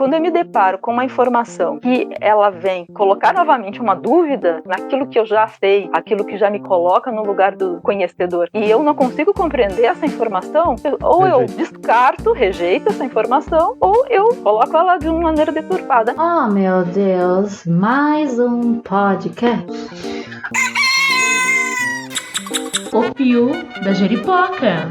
quando eu me deparo com uma informação que ela vem colocar novamente uma dúvida naquilo que eu já sei, aquilo que já me coloca no lugar do conhecedor, e eu não consigo compreender essa informação, ou eu descarto, rejeito essa informação, ou eu coloco ela de uma maneira deturpada. Oh, meu Deus, mais um podcast. O Pio da Jeripoca.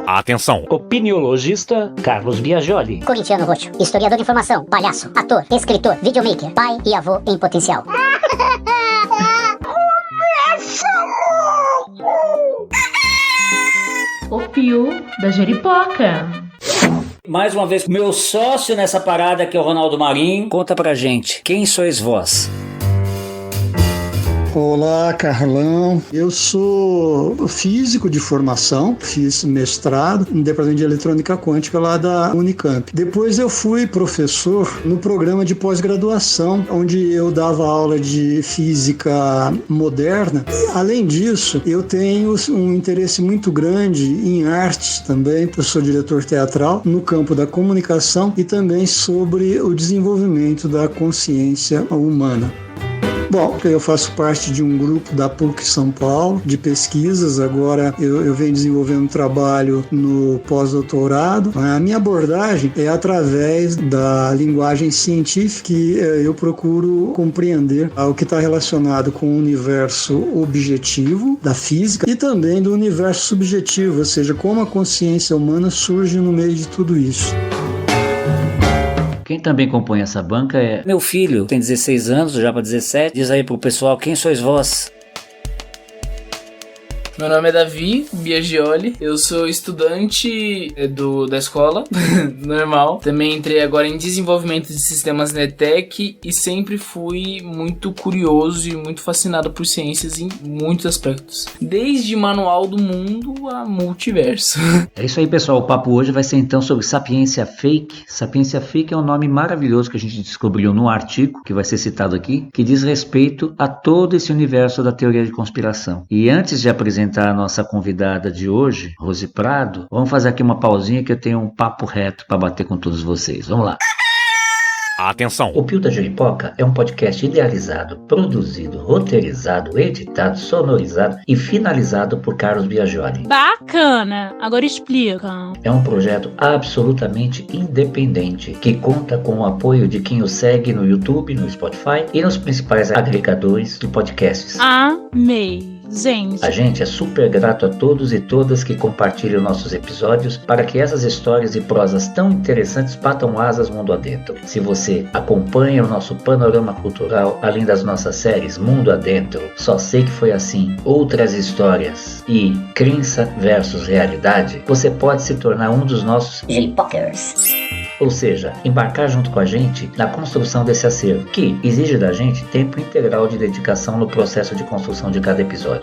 Atenção! Opiniologista Carlos Biagioli. Corintiano roxo, historiador de informação, palhaço, ator, escritor, videomaker, pai e avô em potencial. O Pio da Jeripoca. Mais uma vez, meu sócio nessa parada, que é o Ronaldo Marinho. Conta pra gente, quem sois vós? Olá, Carlão. Eu sou físico de formação, fiz mestrado no Departamento de Eletrônica Quântica lá da Unicamp. Depois eu fui professor no programa de pós-graduação, onde eu dava aula de física moderna. E, além disso, eu tenho um interesse muito grande em artes também. Eu sou diretor teatral no campo da comunicação e também sobre o desenvolvimento da consciência humana. Bom, eu faço parte de um grupo da PUC São Paulo de pesquisas. Agora eu venho desenvolvendo um trabalho no pós-doutorado. A minha abordagem é através da linguagem científica, que eu procuro compreender o que está relacionado com o universo objetivo da física e também do universo subjetivo, ou seja, como a consciência humana surge no meio de tudo isso. Quem também compõe essa banca é meu filho, tem 16 anos, já para 17. Diz aí pro pessoal, quem sois vós? Meu nome é Davi Biagioli, eu sou estudante da escola, normal. Também entrei agora em desenvolvimento de sistemas NETEC e sempre fui muito curioso e muito fascinado por ciências em muitos aspectos. Desde manual do mundo a multiverso. É isso aí, pessoal. O papo hoje vai ser então sobre sapiência fake. Sapiência fake é um nome maravilhoso que a gente descobriu num artigo, que vai ser citado aqui, que diz respeito a todo esse universo da teoria de conspiração. E antes de apresentar a nossa convidada de hoje, Rose Prado, vamos fazer aqui uma pausinha que eu tenho um papo reto para bater com todos vocês. Vamos lá. Atenção! O Pio da Jeripoca é um podcast idealizado, produzido, roteirizado, editado, sonorizado e finalizado por Carlos Biagioli. Bacana! Agora explica. É um projeto absolutamente independente, que conta com o apoio de quem o segue no YouTube, no Spotify e nos principais agregadores de podcasts. Amei! Gente, a gente é super grato a todos e todas que compartilham nossos episódios para que essas histórias e prosas tão interessantes batam asas mundo adentro. Se você acompanha o nosso panorama cultural, além das nossas séries Mundo Adentro, Só Sei Que Foi Assim, Outras Histórias e Crença versus Realidade, você pode se tornar um dos nossos Jeripokers. Ou seja, embarcar junto com a gente na construção desse acervo, que exige da gente tempo integral de dedicação no processo de construção de cada episódio.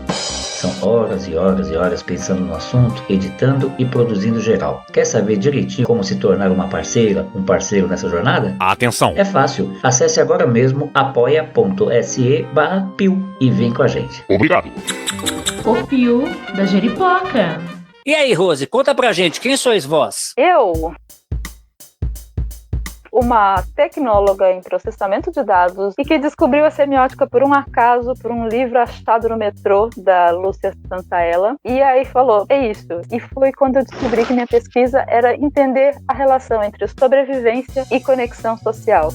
São horas e horas e horas pensando no assunto, editando e produzindo geral. Quer saber direitinho como se tornar uma parceira, um parceiro nessa jornada? Atenção! É fácil. Acesse agora mesmo apoia.se/pio e vem com a gente. Obrigado! O Pio da Jeripoca. E aí, Rose, conta pra gente, quem sois vós? Eu, uma tecnóloga em processamento de dados e que descobriu a semiótica por um acaso, por um livro achado no metrô da Lúcia Santaella, e aí falou, é isso. E foi quando eu descobri que minha pesquisa era entender a relação entre sobrevivência e conexão social.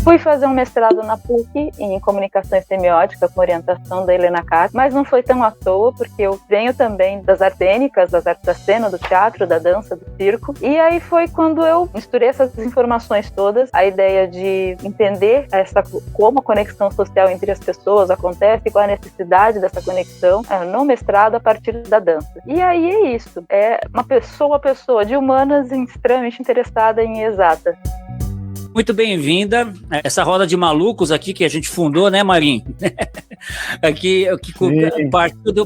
Fui fazer um mestrado na PUC em comunicação e semiótica com orientação da Helena Katz, mas não foi tão à toa, porque eu venho também das artes cênicas, das artes da cena, do teatro, da dança, do circo. E aí foi quando eu misturei essas informações todas, a ideia de entender como a conexão social entre as pessoas acontece, qual a necessidade dessa conexão no mestrado a partir da dança. E aí é isso, é uma pessoa de humanas extremamente interessada em exatas. Muito bem-vinda. Essa roda de malucos aqui que a gente fundou, né, Marim? Aqui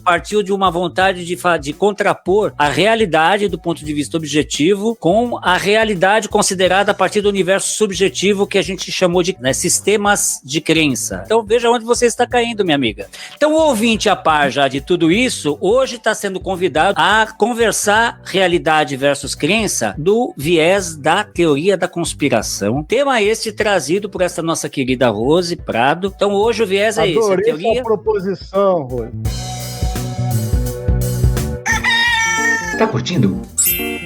partiu de uma vontade de contrapor a realidade do ponto de vista objetivo com a realidade considerada a partir do universo subjetivo que a gente chamou de sistemas de crença. Então veja onde você está caindo, minha amiga. Então o ouvinte a par já de tudo isso, hoje está sendo convidado a conversar realidade versus crença do viés da teoria da conspiração. Tema este trazido por essa nossa querida Rose Prado. Então hoje o viés é esse. Adorei a proposição, Rose. Tá curtindo?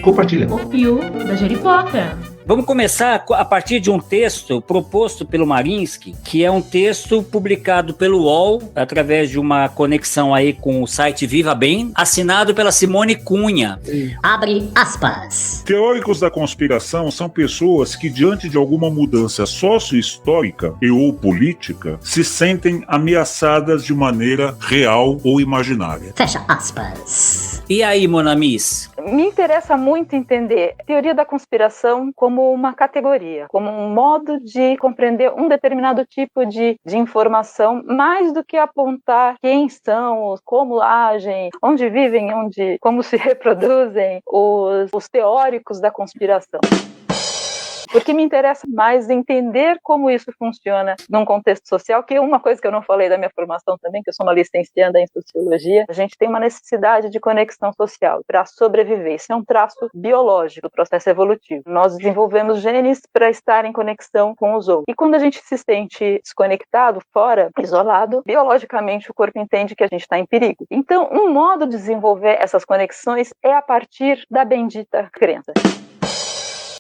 Compartilha. O fio da Jeripoca. Vamos começar a partir de um texto proposto pelo Marinsky, que é um texto publicado pelo UOL, através de uma conexão aí com o site Viva Bem, assinado pela Simone Cunha. Abre aspas. Teóricos da conspiração são pessoas que, diante de alguma mudança sócio-histórica e ou política, se sentem ameaçadas de maneira real ou imaginária. Fecha aspas. E aí, Monamis? Me interessa muito entender a teoria da conspiração como uma categoria, como um modo de compreender um determinado tipo de informação, mais do que apontar quem são, como agem, onde vivem, como se reproduzem os teóricos da conspiração. Porque me interessa mais entender como isso funciona num contexto social, que é uma coisa que eu não falei da minha formação também, que eu sou uma licenciada em sociologia. A gente tem uma necessidade de conexão social para sobreviver. Isso é um traço biológico do processo evolutivo. Nós desenvolvemos genes para estar em conexão com os outros. E quando a gente se sente desconectado, fora, isolado, biologicamente o corpo entende que a gente está em perigo. Então, um modo de desenvolver essas conexões é a partir da bendita crença.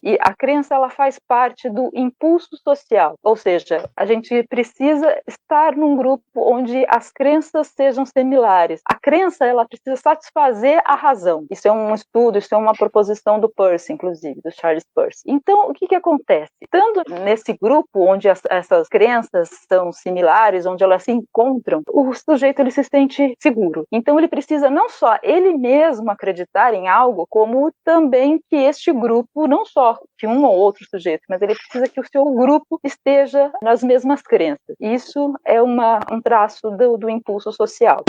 E a crença, ela faz parte do impulso social, ou seja, a gente precisa estar num grupo onde as crenças sejam similares. A crença, ela precisa satisfazer a razão. Isso é um estudo, isso é uma proposição do Peirce, inclusive, do Charles Peirce. Então, o que acontece? Estando nesse grupo onde essas crenças são similares, onde elas se encontram, o sujeito ele se sente seguro. Então, ele precisa não só ele mesmo acreditar em algo, como também que este grupo, não só que um ou outro sujeito, mas ele precisa que o seu grupo esteja nas mesmas crenças. Isso é um traço do impulso social.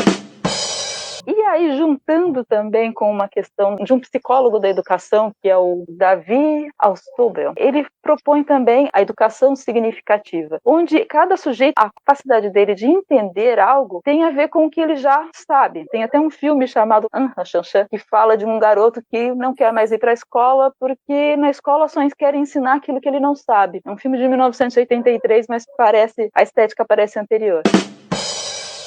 E aí, juntando também com uma questão de um psicólogo da educação, que é o Davi Alstobel, ele propõe também a educação significativa, onde cada sujeito, a capacidade dele de entender algo tem a ver com o que ele já sabe. Tem até um filme chamado Anha-Chanchan, que fala de um garoto que não quer mais ir para a escola porque na escola só querem ensinar aquilo que ele não sabe. É um filme de 1983, mas a estética parece anterior.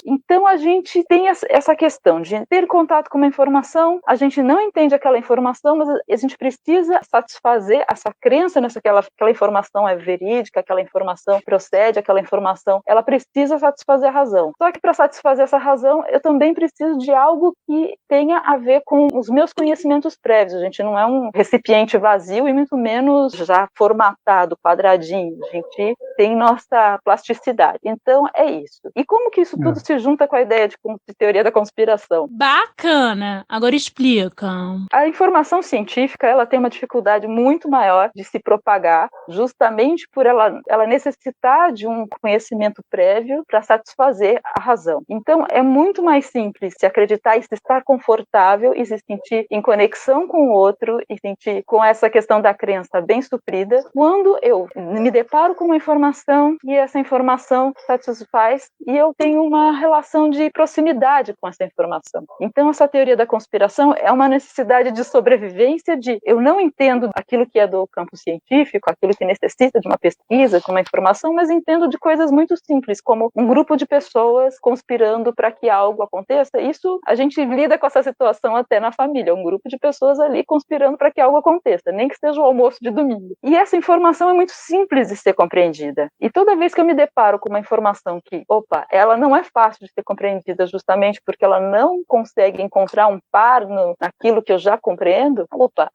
Então a gente tem essa questão de ter contato com uma informação, a gente não entende aquela informação, mas a gente precisa satisfazer essa crença nessa que aquela informação é verídica, aquela informação procede, aquela informação, ela precisa satisfazer a razão. Só que para satisfazer essa razão, eu também preciso de algo que tenha a ver com os meus conhecimentos prévios. A gente não é um recipiente vazio e muito menos já formatado, quadradinho. A gente tem nossa plasticidade. Então é isso. E como que isso tudo se junta com a ideia de teoria da conspiração? Bacana! Agora explica. A informação científica, ela tem uma dificuldade muito maior de se propagar, justamente por ela necessitar de um conhecimento prévio para satisfazer a razão. Então, é muito mais simples se acreditar e se estar confortável e se sentir em conexão com o outro e sentir com essa questão da crença bem suprida, quando eu me deparo com uma informação e essa informação satisfaz e eu tenho uma relação de proximidade com essa informação. Então, essa teoria da conspiração é uma necessidade de sobrevivência de eu não entendo aquilo que é do campo científico, aquilo que necessita de uma pesquisa, de uma informação, mas entendo de coisas muito simples, como um grupo de pessoas conspirando para que algo aconteça. Isso, a gente lida com essa situação até na família, um grupo de pessoas ali conspirando para que algo aconteça, nem que seja o almoço de domingo. E essa informação é muito simples de ser compreendida. E toda vez que eu me deparo com uma informação que, ela não é fácil de ser compreendida justamente porque ela não consegue encontrar um par naquilo que eu já compreendo,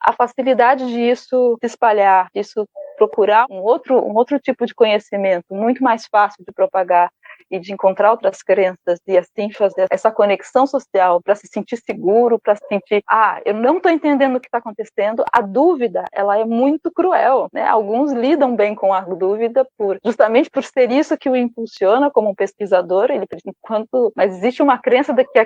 a facilidade disso se espalhar, disso procurar um outro tipo de conhecimento muito mais fácil de propagar e de encontrar outras crenças e assim fazer essa conexão social para se sentir seguro, para se sentir, eu não estou entendendo o que está acontecendo. A dúvida, ela é muito cruel, né? Alguns lidam bem com a dúvida justamente por ser isso que o impulsiona como um pesquisador, mas existe uma crença de que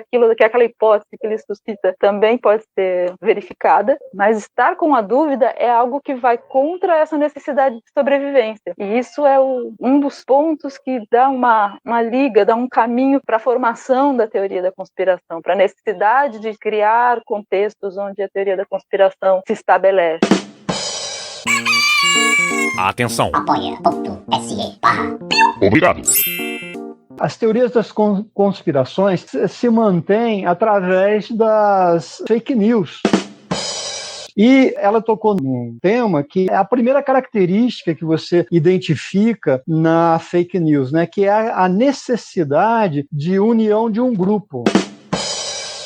aquela hipótese que ele suscita também pode ser verificada, mas estar com a dúvida é algo que vai contra essa necessidade de sobrevivência. E isso é um dos pontos que dá uma liga, dá um caminho para a formação da teoria da conspiração, para a necessidade de criar contextos onde a teoria da conspiração se estabelece. Atenção. Apoia.se. Obrigado. As teorias das conspirações se mantêm através das fake news. E ela tocou num tema que é a primeira característica que você identifica na fake news, né? Que é a necessidade de união de um grupo.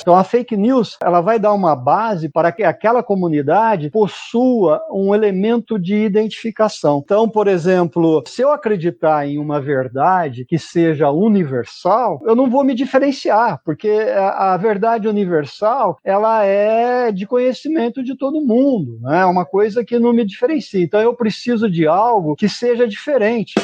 Então, a fake news, ela vai dar uma base para que aquela comunidade possua um elemento de identificação. Então, por exemplo, se eu acreditar em uma verdade que seja universal, eu não vou me diferenciar, porque a verdade universal, ela é de conhecimento de todo mundo, né? É uma coisa que não me diferencia. Então, eu preciso de algo que seja diferente.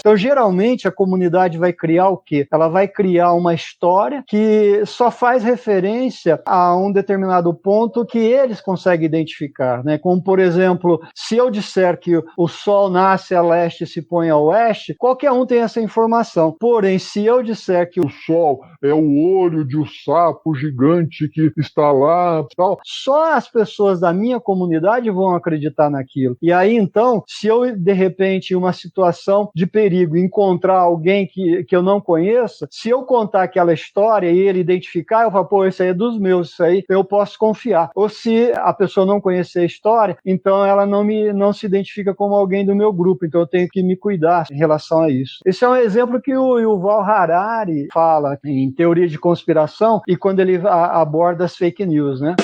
Então, geralmente, a comunidade vai criar o quê? Ela vai criar uma história que só faz referência a um determinado ponto que eles conseguem identificar, né? Como, por exemplo, se eu disser que o Sol nasce a leste e se põe a oeste, qualquer um tem essa informação. Porém, se eu disser que o Sol é o olho de um sapo gigante que está lá, tal, só as pessoas da minha comunidade vão acreditar naquilo. E aí, então, se eu, de repente, em uma situação de perigo, encontrar alguém que eu não conheça, se eu contar aquela história e ele identificar, eu falo, isso aí é dos meus, isso aí eu posso confiar. Ou se a pessoa não conhecer a história, então ela não se identifica como alguém do meu grupo, então eu tenho que me cuidar em relação a isso. Esse é um exemplo que o Yuval Harari fala em teoria de conspiração e quando ele aborda as fake news, né?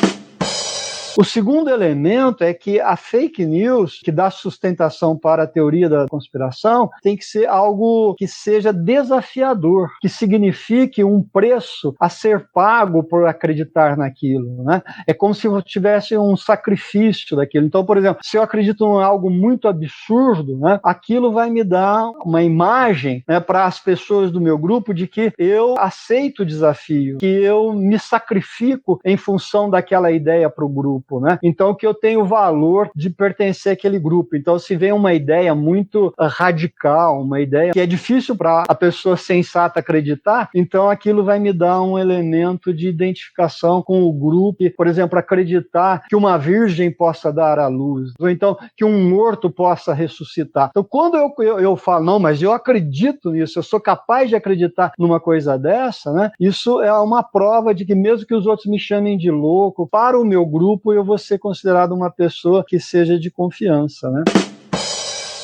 O segundo elemento é que a fake news, que dá sustentação para a teoria da conspiração, tem que ser algo que seja desafiador, que signifique um preço a ser pago por acreditar naquilo, né? É como se tivesse um sacrifício daquilo. Então, por exemplo, se eu acredito em algo muito absurdo, né, aquilo vai me dar uma imagem, né, para as pessoas do meu grupo de que eu aceito o desafio, que eu me sacrifico em função daquela ideia para o grupo. Né? Então, que eu tenho o valor de pertencer àquele grupo. Então, se vem uma ideia muito radical, uma ideia que é difícil para a pessoa sensata acreditar, então aquilo vai me dar um elemento de identificação com o grupo. Por exemplo, acreditar que uma virgem possa dar à luz, ou então que um morto possa ressuscitar. Então, quando eu falo, não, mas eu acredito nisso, eu sou capaz de acreditar numa coisa dessa, né? Isso é uma prova de que mesmo que os outros me chamem de louco, para o meu grupo, eu vou ser considerado uma pessoa que seja de confiança, né?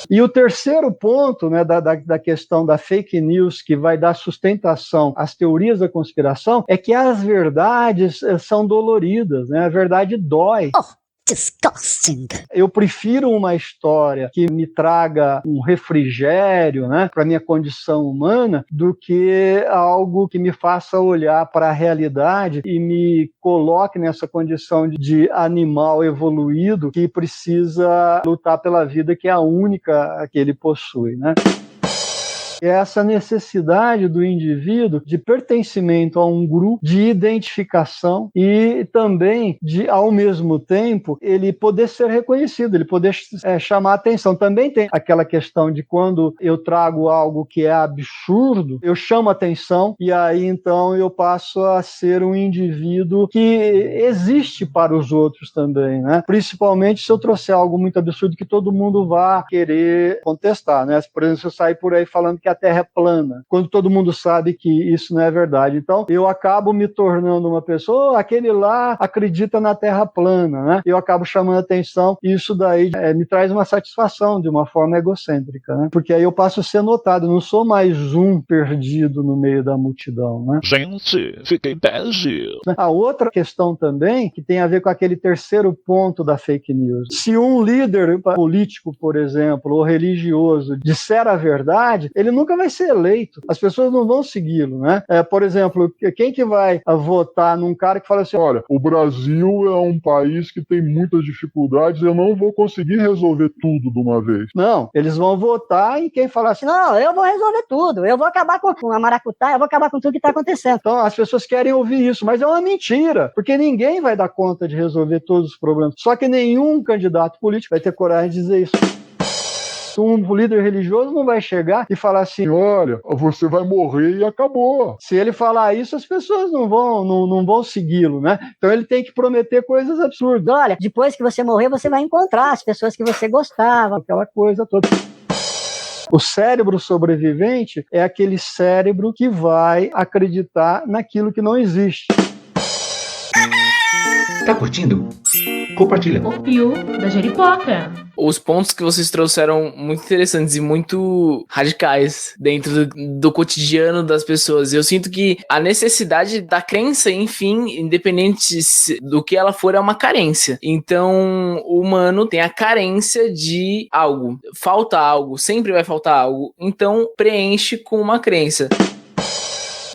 E o terceiro ponto, né, da questão da fake news, que vai dar sustentação às teorias da conspiração, é que as verdades são doloridas, né? A verdade dói. Disgusting. Eu prefiro uma história que me traga um refrigério, né, para a minha condição humana, do que algo que me faça olhar para a realidade e me coloque nessa condição de animal evoluído que precisa lutar pela vida que é a única que ele possui, né? É essa necessidade do indivíduo de pertencimento a um grupo, de identificação e também de, ao mesmo tempo, ele poder ser reconhecido, ele poder chamar atenção. Também tem aquela questão de quando eu trago algo que é absurdo, eu chamo atenção e aí então eu passo a ser um indivíduo que existe para os outros também, né? Principalmente se eu trouxer algo muito absurdo que todo mundo vá querer contestar, né? Por exemplo, se eu sair por aí falando que a Terra é plana, quando todo mundo sabe que isso não é verdade. Então, eu acabo me tornando uma pessoa, aquele lá acredita na Terra plana, né? Eu acabo chamando atenção e isso daí me traz uma satisfação de uma forma egocêntrica, né? Porque aí eu passo a ser notado, eu não sou mais um perdido no meio da multidão, né? Gente, fiquei bege. A outra questão também, que tem a ver com aquele terceiro ponto da fake news. Se um líder político, por exemplo, ou religioso, disser a verdade, ele nunca vai ser eleito. As pessoas não vão segui-lo, né? Por exemplo, quem que vai votar num cara que fala assim, olha, o Brasil é um país que tem muitas dificuldades, eu não vou conseguir resolver tudo de uma vez. Não, eles vão votar em quem falar assim, não, eu vou resolver tudo, eu vou acabar com a maracutaia, eu vou acabar com tudo que está acontecendo. Então, as pessoas querem ouvir isso, mas é uma mentira, porque ninguém vai dar conta de resolver todos os problemas. Só que nenhum candidato político vai ter coragem de dizer isso. Um líder religioso não vai chegar e falar assim, olha, você vai morrer e acabou. Se ele falar isso, as pessoas não vão segui-lo, né? Então ele tem que prometer coisas absurdas. Olha, depois que você morrer, você vai encontrar as pessoas que você gostava, aquela coisa toda. O cérebro sobrevivente é aquele cérebro que vai acreditar naquilo que não existe. Tá curtindo? Compartilha. O Pio da Jeripoca. Os pontos que vocês trouxeram muito interessantes e muito radicais dentro do cotidiano das pessoas. Eu sinto que a necessidade da crença, enfim, independente do que ela for, é uma carência. Então, o humano tem a carência de algo. Falta algo, sempre vai faltar algo. Então, preenche com uma crença.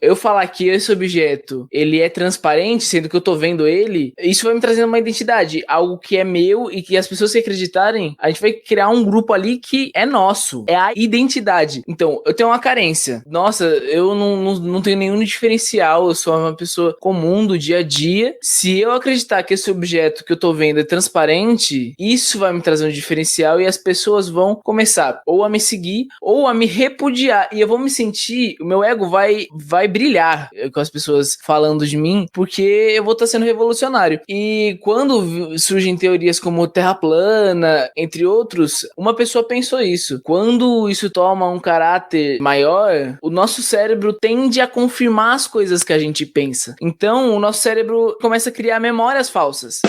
Eu falar que esse objeto, ele é transparente, sendo que eu tô vendo ele, isso vai me trazendo uma identidade, algo que é meu e que as pessoas que acreditarem, a gente vai criar um grupo ali que é nosso, é a identidade. Então, eu tenho uma carência. Nossa, eu não tenho nenhum diferencial, eu sou uma pessoa comum do dia a dia. Se eu acreditar que esse objeto que eu tô vendo é transparente, isso vai me trazer um diferencial e as pessoas vão começar ou a me seguir ou a me repudiar. E eu vou me sentir, o meu ego vai brilhar com as pessoas falando de mim, porque eu vou estar sendo revolucionário. E quando surgem teorias como Terra plana, entre outros, uma pessoa pensou isso. Quando isso toma um caráter maior, o nosso cérebro tende a confirmar as coisas que a gente pensa. Então, o nosso cérebro começa a criar memórias falsas.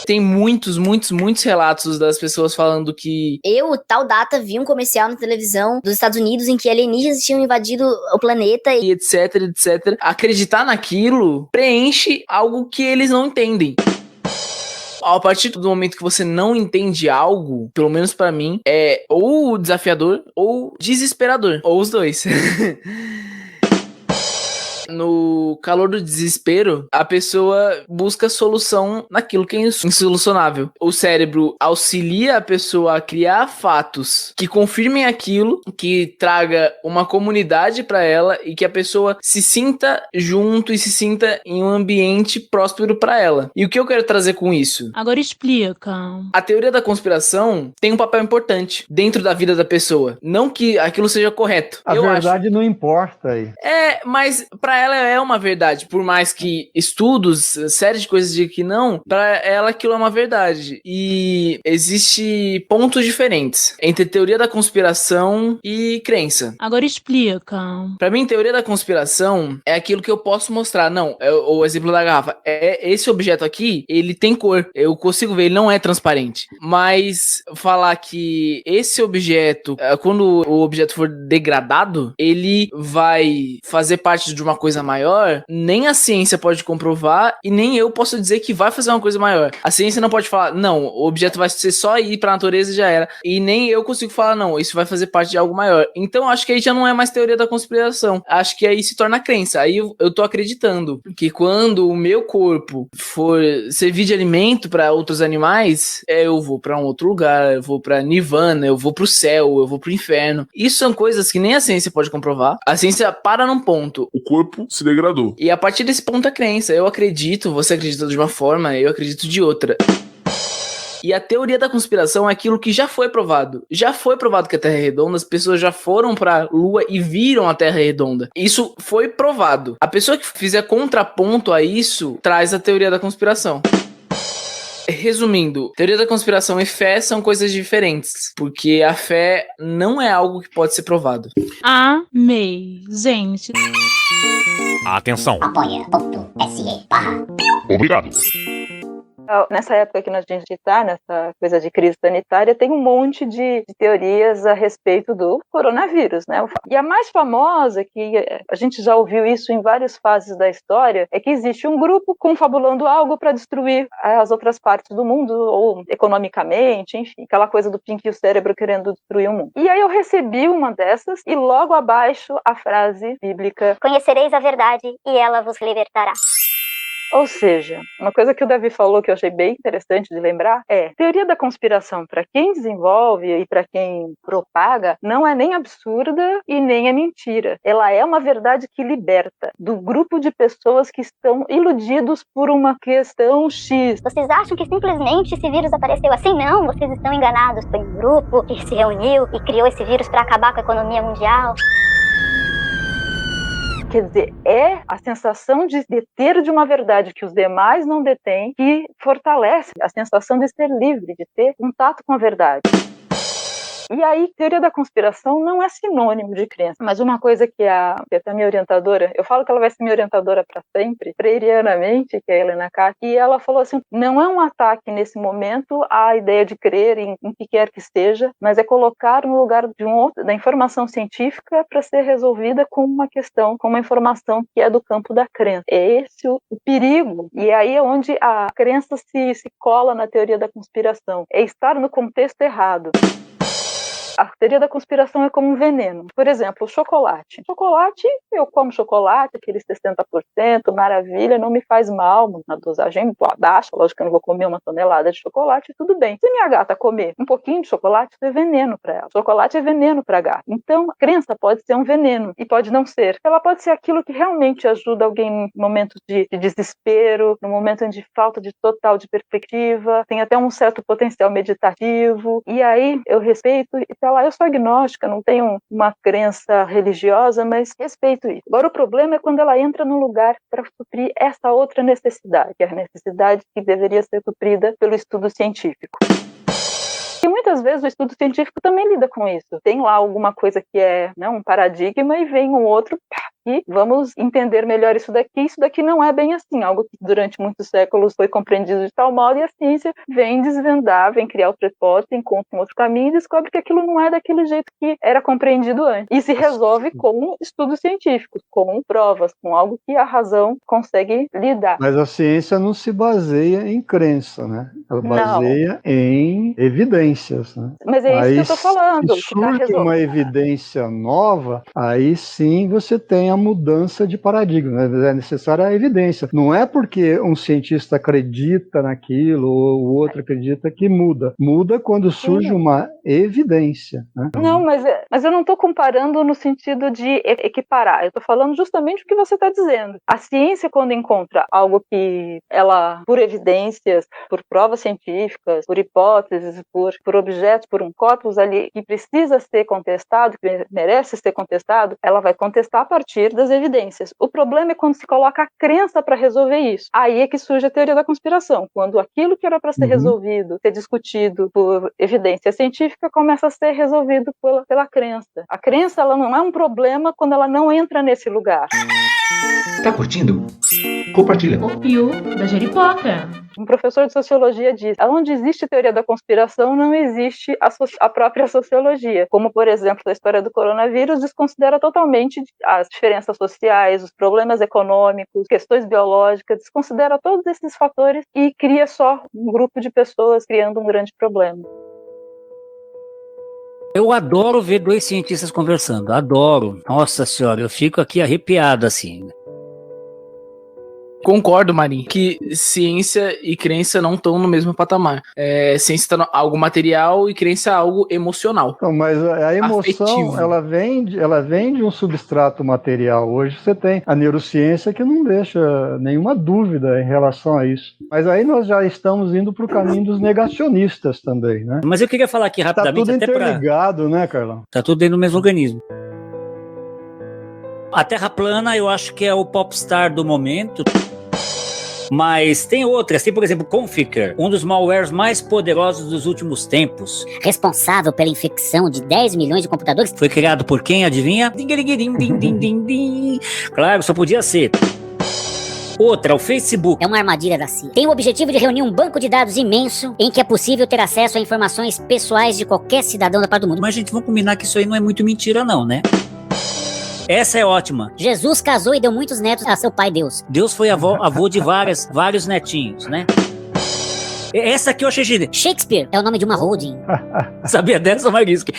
Tem muitos relatos das pessoas falando que eu, tal data, vi um comercial na televisão dos Estados Unidos em que alienígenas tinham invadido o planeta e etc. Acreditar naquilo preenche algo que eles não entendem. A partir do momento que você não entende algo, pelo menos pra mim, é ou desafiador ou desesperador, ou os dois. No calor do desespero, a pessoa busca solução naquilo que é insolucionável. O cérebro auxilia a pessoa a criar fatos que confirmem aquilo, que traga uma comunidade para ela e que a pessoa se sinta junto e se sinta em um ambiente próspero para ela. E o que eu quero trazer com isso? Agora explica. A teoria da conspiração tem um papel importante dentro da vida da pessoa. Não que aquilo seja correto. A verdade não importa aí. Mas pra ela é uma verdade, por mais que estudos, série de coisas de que não, pra ela aquilo é uma verdade. E existe pontos diferentes entre teoria da conspiração e crença. Agora explica. Pra mim, teoria da conspiração é aquilo que eu posso mostrar. Não, o exemplo da garrafa. Esse objeto aqui, ele tem cor. Eu consigo ver, ele não é transparente. Mas falar que esse objeto, quando o objeto for degradado, ele vai fazer parte de uma coisa maior, nem a ciência pode comprovar e nem eu posso dizer que vai fazer uma coisa maior. A ciência não pode falar, não, o objeto vai ser só ir pra natureza e já era. E nem eu consigo falar, não, isso vai fazer parte de algo maior. Então, acho que aí já não é mais teoria da conspiração. Acho que aí se torna crença. Aí eu tô acreditando que quando o meu corpo for servir de alimento para outros animais, eu vou pra um outro lugar, eu vou pra Nirvana, eu vou pro céu, eu vou pro inferno. Isso são coisas que nem a ciência pode comprovar. A ciência para num ponto. O corpo se degradou. E a partir desse ponto a crença. Eu acredito, você acredita de uma forma, eu acredito de outra. E a teoria da conspiração é aquilo que já foi provado. Já foi provado que a Terra é redonda, as pessoas já foram pra Lua e viram a Terra redonda. Isso foi provado. A pessoa que fizer contraponto a isso, traz a teoria da conspiração. Resumindo, teoria da conspiração e fé são coisas diferentes, porque a fé não é algo que pode ser provado. Amei, gente. Atenção. Apoia.se/. Obrigado. nessa época que a gente está, nessa coisa de crise sanitária, tem um monte de teorias a respeito do coronavírus, né? E a mais famosa, que a gente já ouviu isso em várias fases da história, é que existe um grupo confabulando algo para destruir as outras partes do mundo, ou economicamente, enfim, aquela coisa do Pink e o cérebro querendo destruir o mundo. E aí eu recebi uma dessas, e logo abaixo a frase bíblica: Conhecereis a verdade e ela vos libertará. Ou seja, uma coisa que o Davi falou que eu achei bem interessante de lembrar é: teoria da conspiração, para quem desenvolve e para quem propaga, não é nem absurda e nem é mentira. Ela é uma verdade que liberta do grupo de pessoas que estão iludidos por uma questão X. Vocês acham que simplesmente esse vírus apareceu assim? Não, vocês estão enganados. Foi um grupo que se reuniu e criou esse vírus para acabar com a economia mundial. Quer dizer, é a sensação de deter de uma verdade que os demais não detêm que fortalece a sensação de ser livre, de ter contato com a verdade. E aí, teoria da conspiração não é sinônimo de crença, mas uma coisa que até a minha orientadora, eu falo que ela vai ser minha orientadora para sempre, freirianamente, que é a Helena Kac, e ela falou assim: não é um ataque nesse momento à ideia de crer em que quer que seja, mas é colocar no lugar de da informação científica para ser resolvida com uma questão, com uma informação que é do campo da crença. É esse o perigo, e aí é onde a crença se cola na teoria da conspiração, é estar no contexto errado. A teoria da conspiração é como um veneno. Por exemplo, o chocolate. Chocolate, eu como chocolate, aqueles 60%, maravilha, não me faz mal, na dosagem baixa, lógico que eu não vou comer uma tonelada de chocolate, tudo bem. Se minha gata comer um pouquinho de chocolate, isso é veneno para ela. Chocolate é veneno para a gata. Então, a crença pode ser um veneno e pode não ser. Ela pode ser aquilo que realmente ajuda alguém em momentos de desespero, no momento de falta de total de perspectiva, tem até um certo potencial meditativo. E aí, eu respeito e eu sou agnóstica, não tenho uma crença religiosa, mas respeito isso. Agora, o problema é quando ela entra num lugar para suprir essa outra necessidade, que é a necessidade que deveria ser suprida pelo estudo científico. E muitas vezes o estudo científico também lida com isso. Tem lá alguma coisa que é um paradigma e vem um outro e vamos entender melhor isso daqui não é bem assim, algo que durante muitos séculos foi compreendido de tal modo e a ciência vem desvendar, vem criar outra hipótese, encontra um outro caminho e descobre que aquilo não é daquele jeito que era compreendido antes. E se resolve com estudos científicos, com provas, com algo que a razão consegue lidar. Mas a ciência não se baseia em crença, né? Ela baseia em evidências, né? Mas é isso que eu estou falando. Se surge uma evidência nova, aí sim você tem a mudança de paradigma, é necessária a evidência. Não é porque um cientista acredita naquilo ou o outro acredita que muda. Muda quando surge uma evidência. Né? Não, mas eu não estou comparando no sentido de equiparar. Eu estou falando justamente o que você está dizendo. A ciência, quando encontra algo que ela, por evidências, por provas científicas, por hipóteses, por objetos, por um corpus ali que precisa ser contestado, que merece ser contestado, ela vai contestar a partir das evidências. O problema é quando se coloca a crença para resolver isso. Aí é que surge a teoria da conspiração, quando aquilo que era para ser resolvido, ser discutido por evidência científica, começa a ser resolvido pela crença. A crença, ela não é um problema quando ela não entra nesse lugar. Tá curtindo? Compartilha. O Pio da Jeripoca. Um professor de sociologia diz: onde existe teoria da conspiração, não existe a própria sociologia. Como, por exemplo, a história do coronavírus desconsidera totalmente as diferenças sociais, os problemas econômicos, questões biológicas, desconsidera todos esses fatores e cria só um grupo de pessoas criando um grande problema. Eu adoro ver dois cientistas conversando, adoro. Nossa senhora, eu fico aqui arrepiado assim. Concordo, Marinho, que ciência e crença não estão no mesmo patamar. Ciência está algo material e crença é algo emocional. Então, mas a emoção, afetivo. ela vem de um substrato material. Hoje você tem a neurociência que não deixa nenhuma dúvida em relação a isso. Mas aí nós já estamos indo para o caminho dos negacionistas também, né? Mas eu queria falar aqui rapidamente, tá tudo interligado, né, Carlão? Tá tudo dentro do mesmo organismo. A Terra plana, eu acho que é o popstar do momento. Mas tem outras, tem por exemplo Conficker, um dos malwares mais poderosos dos últimos tempos. Responsável pela infecção de 10 milhões de computadores. Foi criado por quem, adivinha? Claro, só podia ser. Outra, o Facebook. É uma armadilha da CIA. Tem o objetivo de reunir um banco de dados imenso em que é possível ter acesso a informações pessoais de qualquer cidadão da parte do mundo. Mas, gente, vamos combinar que isso aí não é muito mentira, não, né? Essa é ótima. Jesus casou e deu muitos netos a seu pai Deus. Deus foi avô de vários netinhos, né? Essa aqui eu achei genial. Shakespeare é o nome de uma holding. Sabia dessa, Marisque?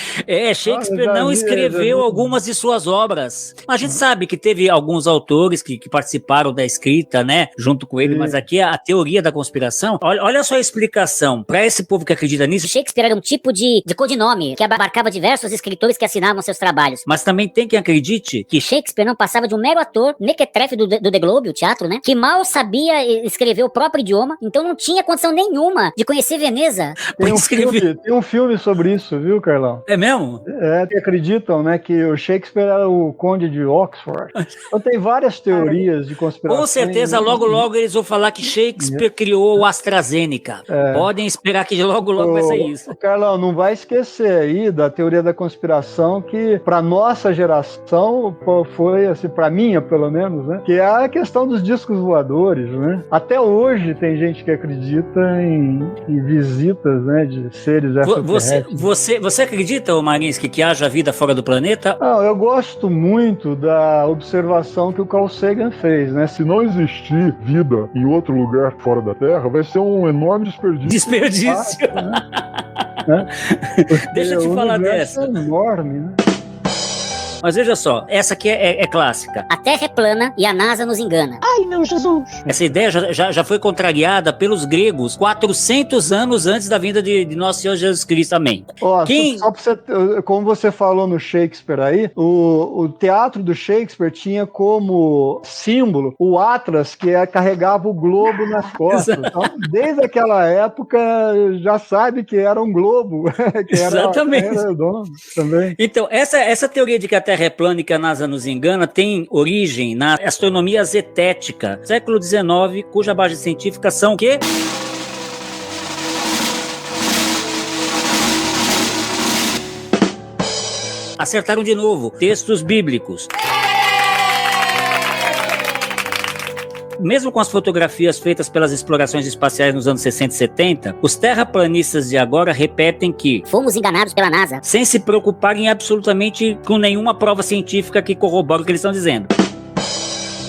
Shakespeare não escreveu algumas de suas obras. A gente sabe que teve alguns autores que participaram da escrita, né? Junto com ele, mas aqui a teoria da conspiração. Olha só a explicação. Pra esse povo que acredita nisso. Shakespeare era um tipo de codinome que abarcava diversos escritores que assinavam seus trabalhos. Mas também tem quem acredite que Shakespeare não passava de um mero ator mequetrefe do The Globe, o teatro, né? Que mal sabia escrever o próprio idioma, então não tinha condição nenhuma de conhecer Veneza. Tem um filme sobre isso, viu, Carlão? É mesmo? Que acreditam, né, que o Shakespeare era o conde de Oxford. Então tem várias teorias de conspiração. Com certeza, logo eles vão falar que Shakespeare criou o AstraZeneca. Podem esperar que logo vai ser isso. Carlão, não vai esquecer aí da teoria da conspiração que para nossa geração foi, assim, para minha pelo menos, né, que é a questão dos discos voadores, né? Até hoje tem gente que acredita em visitas, né, de seres extraterrestres. Você acredita, Marinsky, que haja vida fora do planeta? Não, eu gosto muito da observação que o Carl Sagan fez, né? Se não existir vida em outro lugar fora da Terra, vai ser um enorme desperdício. Né? Deixa eu te falar dessa. É enorme, né? Mas veja só, essa aqui é clássica. A Terra é plana e a NASA nos engana. Ai, meu Jesus! Essa ideia já foi contrariada pelos gregos 400 anos antes da vinda de Nosso Senhor Jesus Cristo. Amém. Só pra você, como você falou no Shakespeare aí, o teatro do Shakespeare tinha como símbolo o Atlas, que carregava o globo nas costas. Então, desde aquela época, já sabe que era um globo. Que Exatamente. Era redondo também. Então, essa teoria de que a Terra é plana e que a NASA nos engana tem origem na astronomia zetética, século XIX, cuja base científica são o quê? Acertaram de novo. Textos bíblicos. Mesmo com as fotografias feitas pelas explorações espaciais nos anos 60 e 70, os terraplanistas de agora repetem que fomos enganados pela NASA, sem se preocuparem absolutamente com nenhuma prova científica que corrobore o que eles estão dizendo.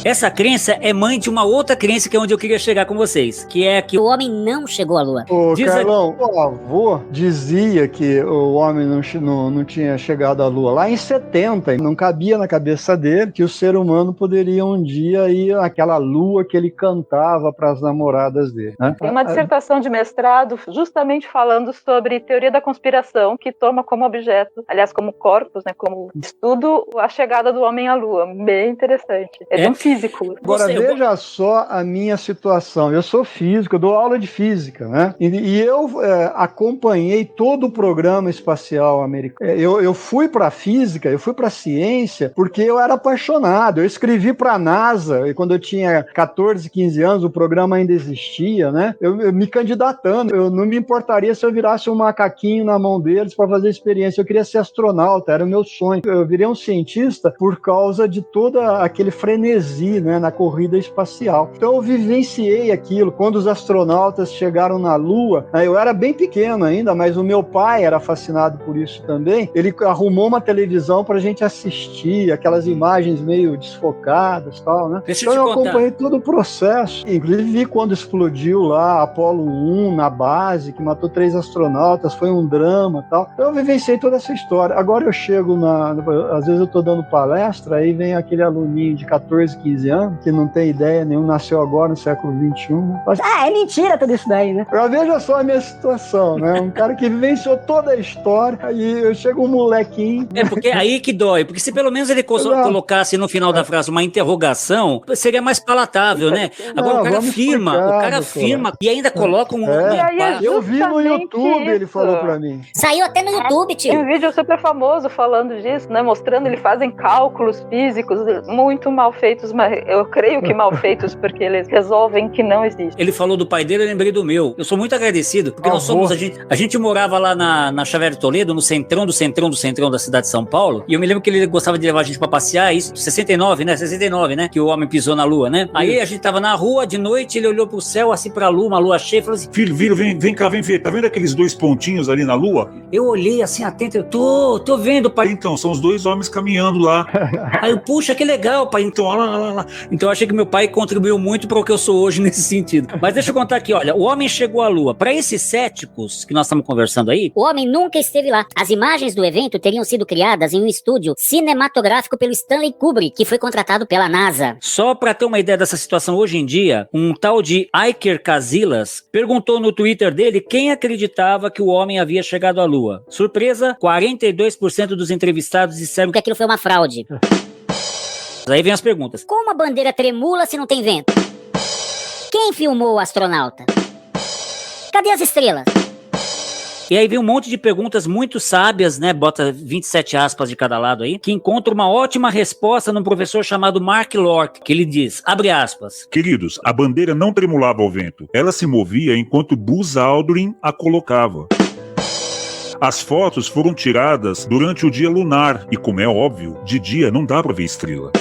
Essa crença é mãe de uma outra crença que é onde eu queria chegar com vocês, que é que o homem não chegou à Lua. Carlão, o avô dizia que o homem não tinha chegado à Lua lá em 70, e não cabia na cabeça dele que o ser humano poderia um dia ir àquela Lua que ele cantava para as namoradas dele. Né? Tem uma dissertação de mestrado justamente falando sobre teoria da conspiração, que toma como objeto, aliás, como corpus, né, como estudo, a chegada do homem à Lua. Bem interessante. É de um físico. Agora, veja só a minha situação. Eu sou físico, eu dou aula de física, né? E eu acompanhei todo o programa espacial americano. Eu fui para a física, eu fui para a ciência, porque eu era apaixonado. Eu escrevi para a NASA, e quando eu tinha 14, 15 anos, o programa ainda existia, né? Eu me candidatando. Eu não me importaria se eu virasse um macaquinho na mão deles para fazer experiência. Eu queria ser astronauta, era o meu sonho. Eu virei um cientista por causa de todo aquele frenesi, né, na corrida espacial. Então eu vivenciei aquilo. Quando os astronautas chegaram na Lua, eu era bem pequeno ainda, mas o meu pai era fascinado por isso também. Ele arrumou uma televisão pra gente assistir, aquelas imagens meio desfocadas e tal, né? Então eu acompanhei todo o processo. Inclusive vi quando explodiu lá Apollo 1 na base, que matou 3 astronautas, foi um drama e tal. Então eu vivenciei toda essa história. Agora eu chego às vezes eu tô dando palestra, aí vem aquele aluninho de 14, 15 anos, que não tem ideia nenhuma, nasceu agora no século XXI. Mas, é mentira tudo isso daí, né? Veja só a minha situação, né? Um cara que vivenciou toda a história, aí eu chego um molequinho. Porque aí que dói, porque se pelo menos ele colocasse no final da frase uma interrogação, seria mais palatável, né? Agora o cara afirma e ainda coloca um... Eu vi no YouTube, ele falou pra mim. Saiu até no YouTube, tio. Tem um vídeo super famoso falando disso, né? Mostrando, eles fazem cálculos físicos muito mal feitos, mas eu creio que mal feitos, porque eles resolvem que não existe. Ele falou do pai dele, eu lembrei do meu. Eu sou muito agradecido, porque nós somos, a gente morava lá na Xavier Toledo, no centrão da cidade de São Paulo, e eu me lembro que ele gostava de levar a gente pra passear, isso, 69, né, que o homem pisou na lua, né? Aí a gente tava na rua, de noite, ele olhou pro céu, assim, pra lua, uma lua cheia, e falou assim: Filho, vem cá, vem ver, tá vendo aqueles 2 pontinhos ali na lua? Eu olhei assim, atento, eu tô vendo, pai. Então, são os 2 homens caminhando lá. Aí eu, puxa, que legal, pai. Então, olha lá. Então eu achei que meu pai contribuiu muito para o que eu sou hoje nesse sentido. Mas deixa eu contar aqui, olha, o homem chegou à Lua. Para esses céticos que nós estamos conversando aí, o homem nunca esteve lá. As imagens do evento teriam sido criadas em um estúdio cinematográfico pelo Stanley Kubrick, que foi contratado pela NASA. Só para ter uma ideia dessa situação hoje em dia, um tal de Iker Casillas perguntou no Twitter dele quem acreditava que o homem havia chegado à Lua. Surpresa, 42% dos entrevistados disseram que aquilo foi uma fraude. Aí vem as perguntas. Como a bandeira tremula se não tem vento? Quem filmou o astronauta? Cadê as estrelas? E aí vem um monte de perguntas muito sábias, né? Bota 27 aspas de cada lado aí, que encontra uma ótima resposta num professor chamado Mark Lork, que ele diz, abre aspas: Queridos, a bandeira não tremulava ao vento. Ela se movia enquanto Buzz Aldrin a colocava. As fotos foram tiradas durante o dia lunar e, como é óbvio, de dia não dá para ver estrela.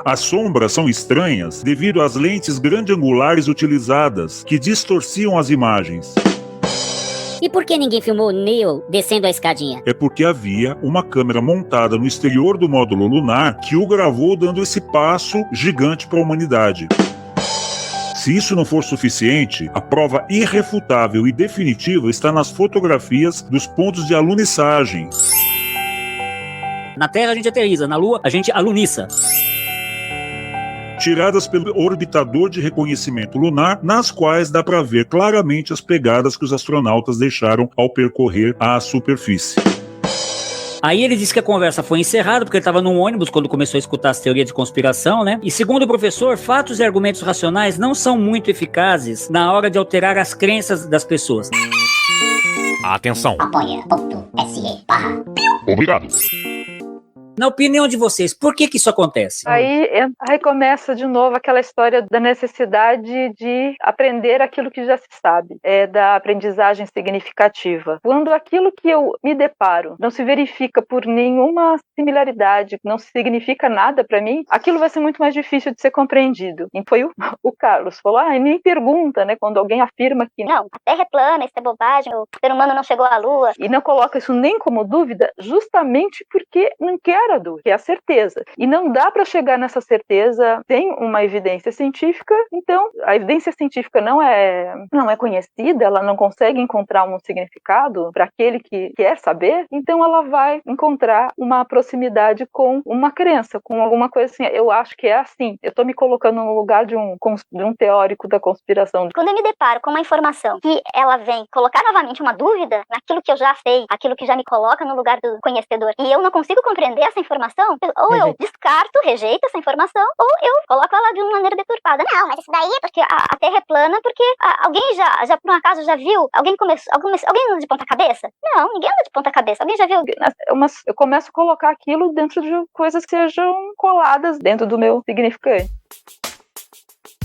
As sombras são estranhas devido às lentes grande-angulares utilizadas, que distorciam as imagens. E por que ninguém filmou Neil descendo a escadinha? É porque havia uma câmera montada no exterior do módulo lunar que o gravou dando esse passo gigante para a humanidade. Se isso não for suficiente, a prova irrefutável e definitiva está nas fotografias dos pontos de alunissagem. Na Terra a gente aterriza, na Lua a gente aluniça. Tiradas pelo orbitador de reconhecimento lunar, nas quais dá para ver claramente as pegadas que os astronautas deixaram ao percorrer a superfície. Aí ele disse que a conversa foi encerrada porque ele estava num ônibus quando começou a escutar as teorias de conspiração, né? E segundo o professor, fatos e argumentos racionais não são muito eficazes na hora de alterar as crenças das pessoas. Atenção. Apoia.se. Obrigado. Na opinião de vocês, por que isso acontece? Aí começa de novo aquela história da necessidade de aprender aquilo que já se sabe, da aprendizagem significativa. Quando aquilo que eu me deparo não se verifica por nenhuma similaridade, não significa nada para mim, aquilo vai ser muito mais difícil de ser compreendido. E foi o Carlos, falou, nem pergunta, né, quando alguém afirma que não, a Terra é plana, isso é bobagem, o ser humano não chegou à Lua. E não coloca isso nem como dúvida, justamente porque não quer a dúvida, que é a certeza. E não dá para chegar nessa certeza sem uma evidência científica. Então, a evidência científica não é conhecida, ela não consegue encontrar um significado para aquele que quer saber, então ela vai encontrar uma proximidade com uma crença, com alguma coisa assim, eu acho que é assim. Eu estou me colocando no lugar de um teórico da conspiração. Quando eu me deparo com uma informação que ela vem colocar novamente uma dúvida naquilo que eu já sei, aquilo que já me coloca no lugar do conhecedor, e eu não consigo compreender essa informação, ou eu descarto, rejeito essa informação, ou eu coloco ela de uma maneira deturpada. Não, mas isso daí é porque a Terra é plana, porque alguém já por um acaso já viu? Alguém anda de ponta cabeça? Não, ninguém anda de ponta cabeça. Alguém já viu? Eu começo a colocar aquilo dentro de coisas que sejam coladas dentro do meu significante.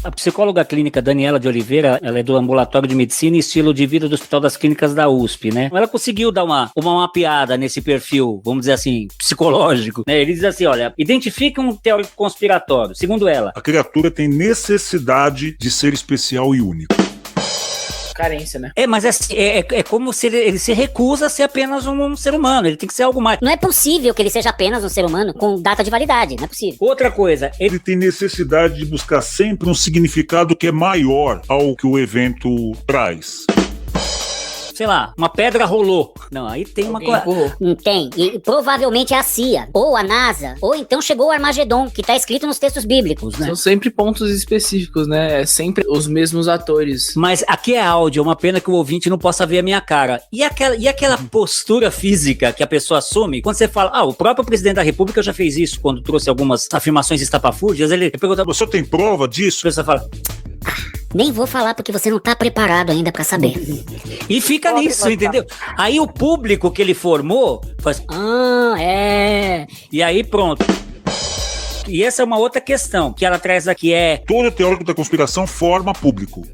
A psicóloga clínica Daniela de Oliveira, ela é do Ambulatório de Medicina e Estilo de Vida do Hospital das Clínicas da USP, né? Ela conseguiu dar uma mapeada nesse perfil, vamos dizer assim, psicológico, né? Ele diz assim, olha, identifique um teórico conspiratório. Segundo ela, a criatura tem necessidade de ser especial e único. Carência, né? Mas assim, é como se ele se recusa a ser apenas um ser humano, ele tem que ser algo mais. Não é possível que ele seja apenas um ser humano com data de validade, não é possível. Outra coisa, ele tem necessidade de buscar sempre um significado que é maior ao que o evento traz. Sei lá, uma pedra rolou. Não, aí tem uma coisa. Não tem. E provavelmente é a CIA, ou a NASA, ou então chegou o Armagedon, que tá escrito nos textos bíblicos, né? São sempre pontos específicos, né? É sempre os mesmos atores. Mas aqui é áudio, é uma pena que o ouvinte não possa ver a minha cara. E aquela postura física que a pessoa assume, quando você fala, o próprio presidente da República já fez isso, quando trouxe algumas afirmações estapafúrdias, ele pergunta, você tem prova disso? A pessoa fala, nem vou falar porque você não tá preparado ainda pra saber. E fica nisso, entendeu? Aí o público que ele formou faz, E aí pronto. E essa é uma outra questão que ela traz aqui, todo teórico da conspiração forma público.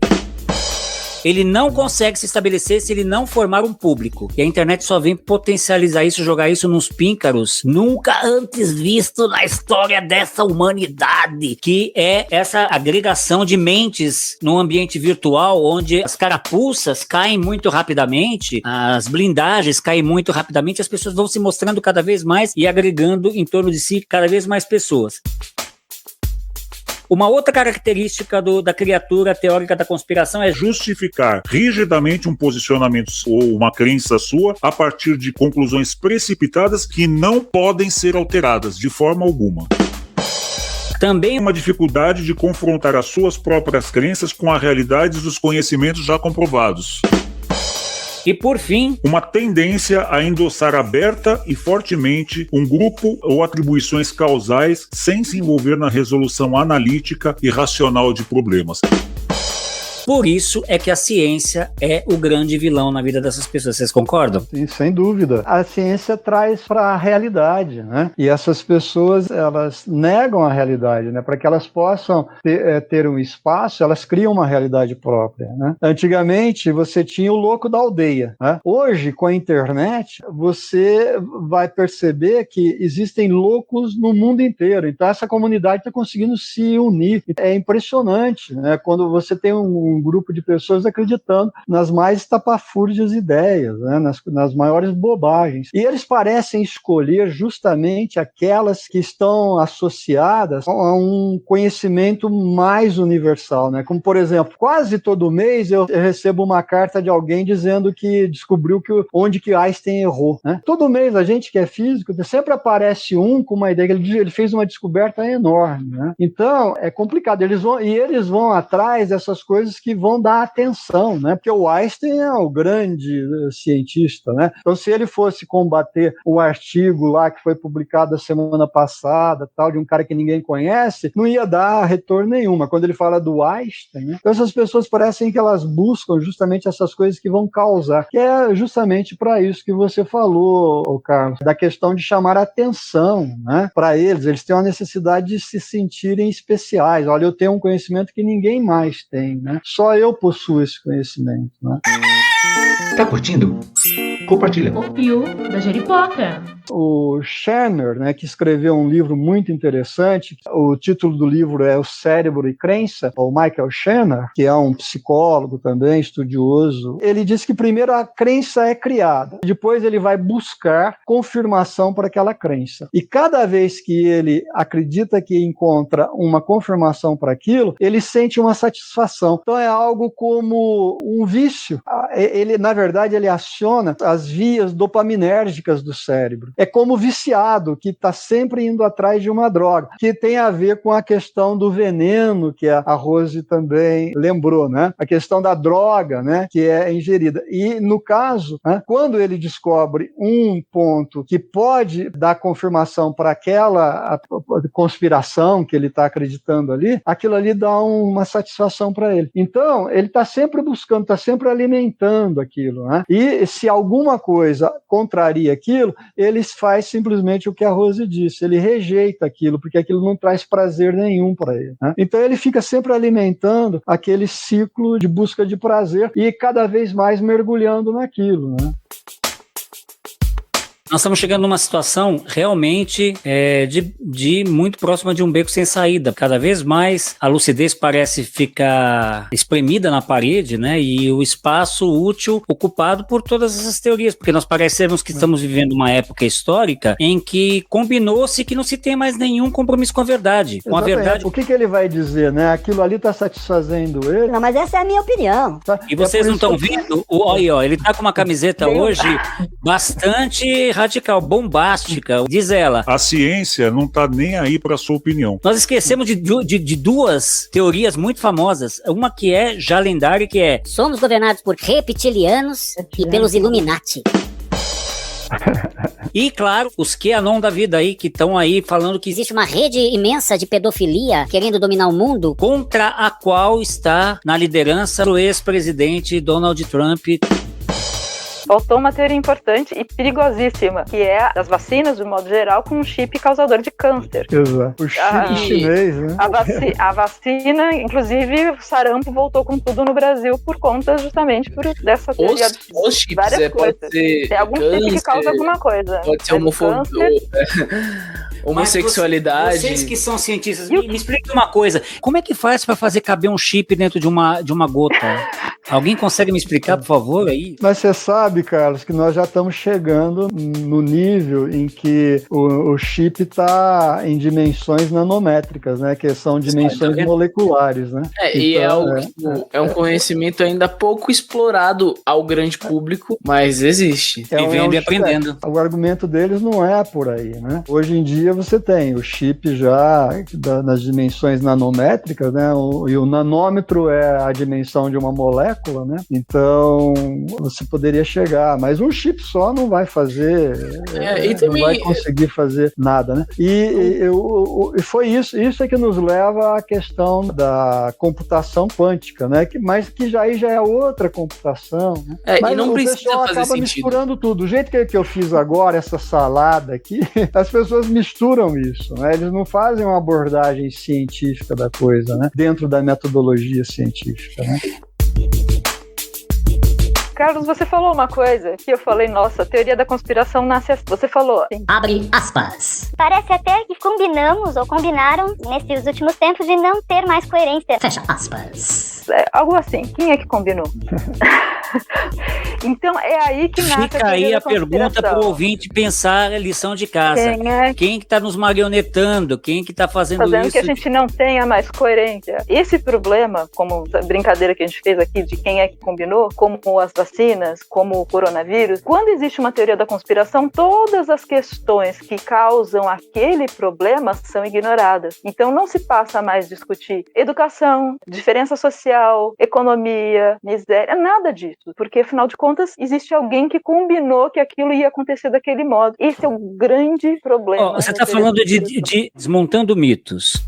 Ele não consegue se estabelecer se ele não formar um público. E a internet só vem potencializar isso, jogar isso nos píncaros nunca antes visto na história dessa humanidade, que é essa agregação de mentes num ambiente virtual onde as carapuças caem muito rapidamente, as blindagens caem muito rapidamente, as pessoas vão se mostrando cada vez mais e agregando em torno de si cada vez mais pessoas. Uma outra característica da criatura teórica da conspiração é justificar rigidamente um posicionamento ou uma crença sua a partir de conclusões precipitadas que não podem ser alteradas de forma alguma. Também uma dificuldade de confrontar as suas próprias crenças com a realidade dos conhecimentos já comprovados. E, por fim, uma tendência a endossar aberta e fortemente um grupo ou atribuições causais sem se envolver na resolução analítica e racional de problemas. Por isso é que a ciência é o grande vilão na vida dessas pessoas. Vocês concordam? Sim, sem dúvida. A ciência traz para a realidade, né? E essas pessoas, elas negam a realidade, né? Para que elas possam ter um espaço, elas criam uma realidade própria, né? Antigamente, você tinha o louco da aldeia, né? Hoje, com a internet, você vai perceber que existem loucos no mundo inteiro. Então, essa comunidade está conseguindo se unir. É impressionante, né? Quando você tem um grupo de pessoas acreditando nas mais estapafúrdias ideias, né? nas maiores bobagens. E eles parecem escolher justamente aquelas que estão associadas a um conhecimento mais universal, né? Como, por exemplo, quase todo mês eu recebo uma carta de alguém dizendo que descobriu onde que Einstein errou, né? Todo mês a gente que é físico, sempre aparece um com uma ideia que ele fez uma descoberta enorme, né? Então, é complicado. Eles vão atrás dessas coisas que vão dar atenção, né? Porque o Einstein é o grande cientista, né? Então, se ele fosse combater o artigo lá que foi publicado a semana passada, tal, de um cara que ninguém conhece, não ia dar retorno nenhum. Mas quando ele fala do Einstein, né? Então essas pessoas parecem que elas buscam justamente essas coisas que vão causar, que é justamente para isso que você falou, Carlos, da questão de chamar atenção, né? Para eles têm uma necessidade de se sentirem especiais. Olha, eu tenho um conhecimento que ninguém mais tem, né? Só eu possuo esse conhecimento, né? Tá curtindo? Compartilha. O Pio da Jeripoca. O Scherner, né, que escreveu um livro muito interessante, o título do livro é O Cérebro e Crença, o Michael Scherner, que é um psicólogo também, estudioso, ele diz que primeiro a crença é criada, depois ele vai buscar confirmação para aquela crença. E cada vez que ele acredita que encontra uma confirmação para aquilo, ele sente uma satisfação. Então é algo como um vício. Ele, na verdade, ele aciona as vias dopaminérgicas do cérebro. É como viciado que está sempre indo atrás de uma droga, que tem a ver com a questão do veneno, que a Rose também lembrou, né? A questão da droga, né? Que é ingerida. E, no caso, né, quando ele descobre um ponto que pode dar confirmação para aquela conspiração que ele está acreditando ali, aquilo ali dá uma satisfação para ele. Então, ele está sempre buscando, está sempre alimentando aquilo, né? E se alguma coisa contraria aquilo, ele faz simplesmente o que a Rose disse, ele rejeita aquilo, porque aquilo não traz prazer nenhum para ele, né? Então ele fica sempre alimentando aquele ciclo de busca de prazer e cada vez mais mergulhando naquilo, né? Nós estamos chegando numa situação realmente de muito próxima de um beco sem saída. Cada vez mais a lucidez parece ficar espremida na parede, né? E o espaço útil ocupado por todas essas teorias, porque nós parecemos que estamos vivendo uma época histórica em que combinou-se que não se tem mais nenhum compromisso com a verdade. Com a verdade. O que ele vai dizer, né? Aquilo ali está satisfazendo ele. Não, mas essa é a minha opinião. E vocês não estão vendo? Olha, ele tá com uma camiseta hoje bastante radical, bombástica, diz ela. A ciência não tá nem aí para sua opinião. Nós esquecemos de duas teorias muito famosas. Uma que é já lendária, que é: somos governados por reptilianos e pelos Illuminati. E, claro, os QAnon da vida aí, que estão aí falando que existe uma rede imensa de pedofilia querendo dominar o mundo, contra a qual está na liderança o ex-presidente Donald Trump. faltou uma teoria importante e perigosíssima, que é as vacinas, de modo geral, com um chip causador de câncer. Exato. O chip chinês, né? A vacina, inclusive, o sarampo voltou com tudo no Brasil por conta justamente dessa teoria. Os chips, várias pode coisas. ser Tem algum chip que causa alguma coisa. Pode ser homofobia, homossexualidade. Vocês que são cientistas, me expliquem uma coisa. Como é que faz para fazer caber um chip dentro de uma gota? Alguém consegue me explicar, por favor, aí? Mas você sabe, Carlos, que nós já estamos chegando no nível em que o chip está em dimensões nanométricas, né? Que são dimensões moleculares, né? É um conhecimento ainda pouco explorado ao grande público, mas existe. Vivendo e aprendendo. O argumento deles não é por aí, né? Hoje em dia você tem o chip já nas dimensões nanométricas, né? E o nanômetro é a dimensão de uma molécula, né? Então você poderia chegar, mas um chip só não vai fazer, não vai conseguir fazer nada, né? E foi isso é que nos leva à questão da computação quântica, né? Mas que já é outra computação, né? Mas e não o precisa pessoal fazer acaba sentido. misturando tudo. Do jeito que eu fiz agora, essa salada aqui, as pessoas misturam isso, né? Eles não fazem uma abordagem científica da coisa, né? Dentro da metodologia científica, né? Carlos, você falou uma coisa que eu falei, nossa, a teoria da conspiração nasce assim. Você falou. Sim. Abre aspas. Parece até que combinamos ou combinaram nesses últimos tempos de não ter mais coerência. Fecha aspas. Algo assim. Quem é que combinou? Então é aí que nasce Fica aí a pergunta para o ouvinte pensar a lição de casa. Quem que está nos marionetando? Quem que está fazendo isso? Que a gente não tenha mais coerência. Esse problema, como a brincadeira que a gente fez aqui de quem é que combinou, como as vacinas, como o coronavírus, quando existe uma teoria da conspiração, todas as questões que causam aquele problema são ignoradas. Então não se passa a mais discutir educação, diferença social, economia, miséria, nada disso, porque afinal de contas existe alguém que combinou que aquilo ia acontecer daquele modo. Esse é o grande problema. Você está falando de desmontando mitos.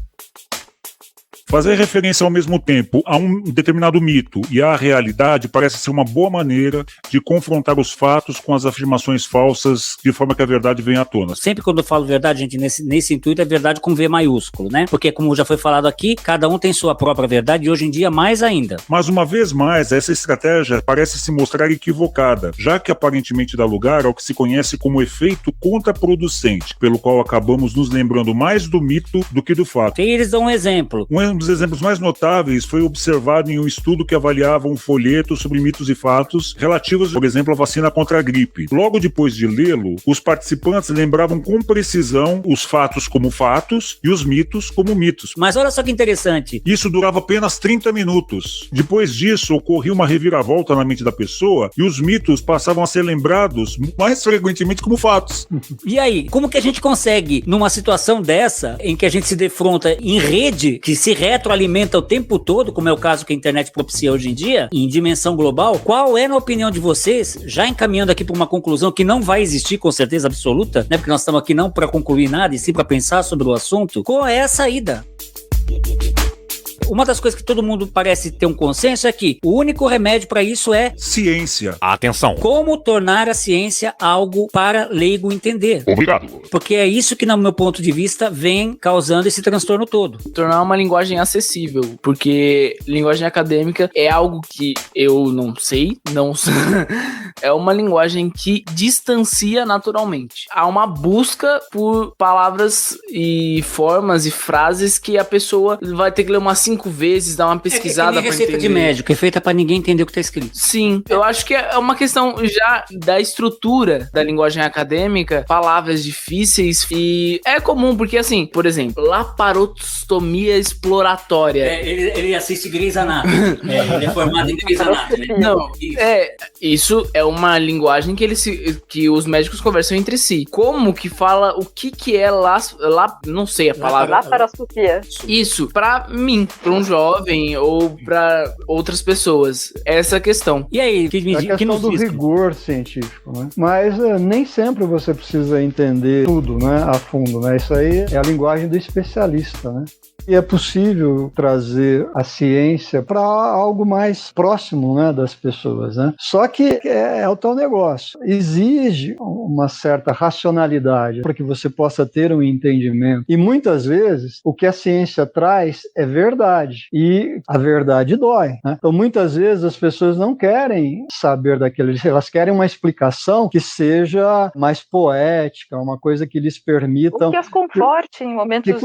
Fazer referência ao mesmo tempo a um determinado mito e à realidade parece ser uma boa maneira de confrontar os fatos com as afirmações falsas de forma que a verdade venha à tona. Sempre quando eu falo verdade, gente, nesse intuito é verdade com V maiúsculo, né? Porque, como já foi falado aqui, cada um tem sua própria verdade e hoje em dia mais ainda. Mas uma vez mais, essa estratégia parece se mostrar equivocada, já que aparentemente dá lugar ao que se conhece como efeito contraproducente, pelo qual acabamos nos lembrando mais do mito do que do fato. E eles dão um exemplo. Um dos exemplos mais notáveis foi observado em um estudo que avaliava um folheto sobre mitos e fatos relativos, por exemplo, à vacina contra a gripe. Logo depois de lê-lo, os participantes lembravam com precisão os fatos como fatos e os mitos como mitos. Mas olha só que interessante. Isso durava apenas 30 minutos. Depois disso, ocorria uma reviravolta na mente da pessoa e os mitos passavam a ser lembrados mais frequentemente como fatos. E aí, como que a gente consegue, numa situação dessa, em que a gente se defronta em rede, que se retroalimenta o tempo todo, como é o caso que a internet propicia hoje em dia, em dimensão global, qual é, na opinião de vocês, já encaminhando aqui para uma conclusão que não vai existir com certeza absoluta, né? Porque nós estamos aqui não para concluir nada, e sim para pensar sobre o assunto, qual é a saída? Uma das coisas que todo mundo parece ter um consenso é que o único remédio para isso é ciência. Atenção. Como tornar a ciência algo para leigo entender. Obrigado. Porque é isso que, no meu ponto de vista, vem causando esse transtorno todo. Tornar uma linguagem acessível, porque linguagem acadêmica é algo que eu não sei, é uma linguagem que distancia naturalmente. Há uma busca por palavras e formas e frases que a pessoa vai ter que ler umas 5 vezes, dar uma pesquisada pra entender. Receita de médico, é feita pra ninguém entender o que tá escrito. Sim, eu acho que é uma questão já da estrutura da linguagem acadêmica, palavras difíceis, e é comum, porque assim, por exemplo, laparostomia exploratória. Ele assiste Grey's Anatomy. Ele é formado em Grey's Anatomy. Não, isso é uma linguagem que os médicos conversam entre si. Como que fala o que é não sei a palavra. Laparoscopia. Isso, pra mim, pra um jovem ou pra outras pessoas. Essa questão. E aí, a questão do rigor científico, né? Mas nem sempre você precisa entender tudo, né, a fundo, né? Isso aí é a linguagem do especialista, né? E é possível trazer a ciência para algo mais próximo, né, das pessoas, né? Só que é o tal negócio. Exige uma certa racionalidade para que você possa ter um entendimento. E muitas vezes o que a ciência traz é verdade. E a verdade dói, né? Então muitas vezes as pessoas não querem saber daquilo, elas querem uma explicação que seja mais poética, uma coisa que lhes permita... O que as conforte em momentos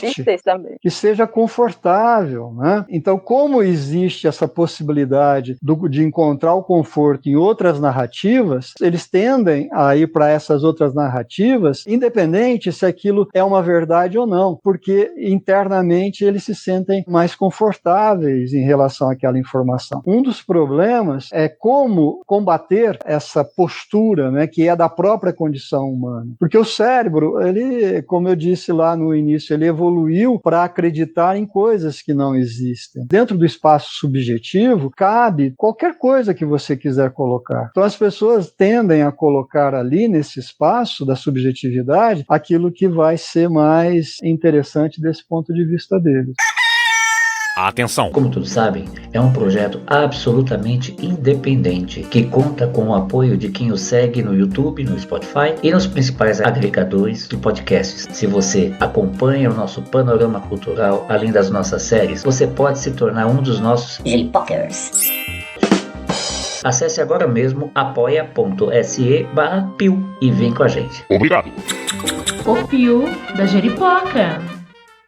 difíceis também. Que seja confortável, né? Então, como existe essa possibilidade de encontrar o conforto em outras narrativas, eles tendem a ir para essas outras narrativas, independente se aquilo é uma verdade ou não, porque internamente eles se sentem mais confortáveis em relação àquela informação. Um dos problemas é como combater essa postura, né, que é da própria condição humana. Porque o cérebro, ele, como eu disse lá no início, ele evoluiu para acreditar em coisas que não existem. Dentro do espaço subjetivo, cabe qualquer coisa que você quiser colocar. Então as pessoas tendem a colocar ali, nesse espaço da subjetividade, aquilo que vai ser mais interessante desse ponto de vista deles. Atenção! Como todos sabem, é um projeto absolutamente independente que conta com o apoio de quem o segue no YouTube, no Spotify e nos principais agregadores de podcasts. Se você acompanha o nosso panorama cultural, além das nossas séries, você pode se tornar um dos nossos Jeripokers. Acesse agora mesmo apoia.se/piu e vem com a gente. Obrigado! O Piu da Jeripoca.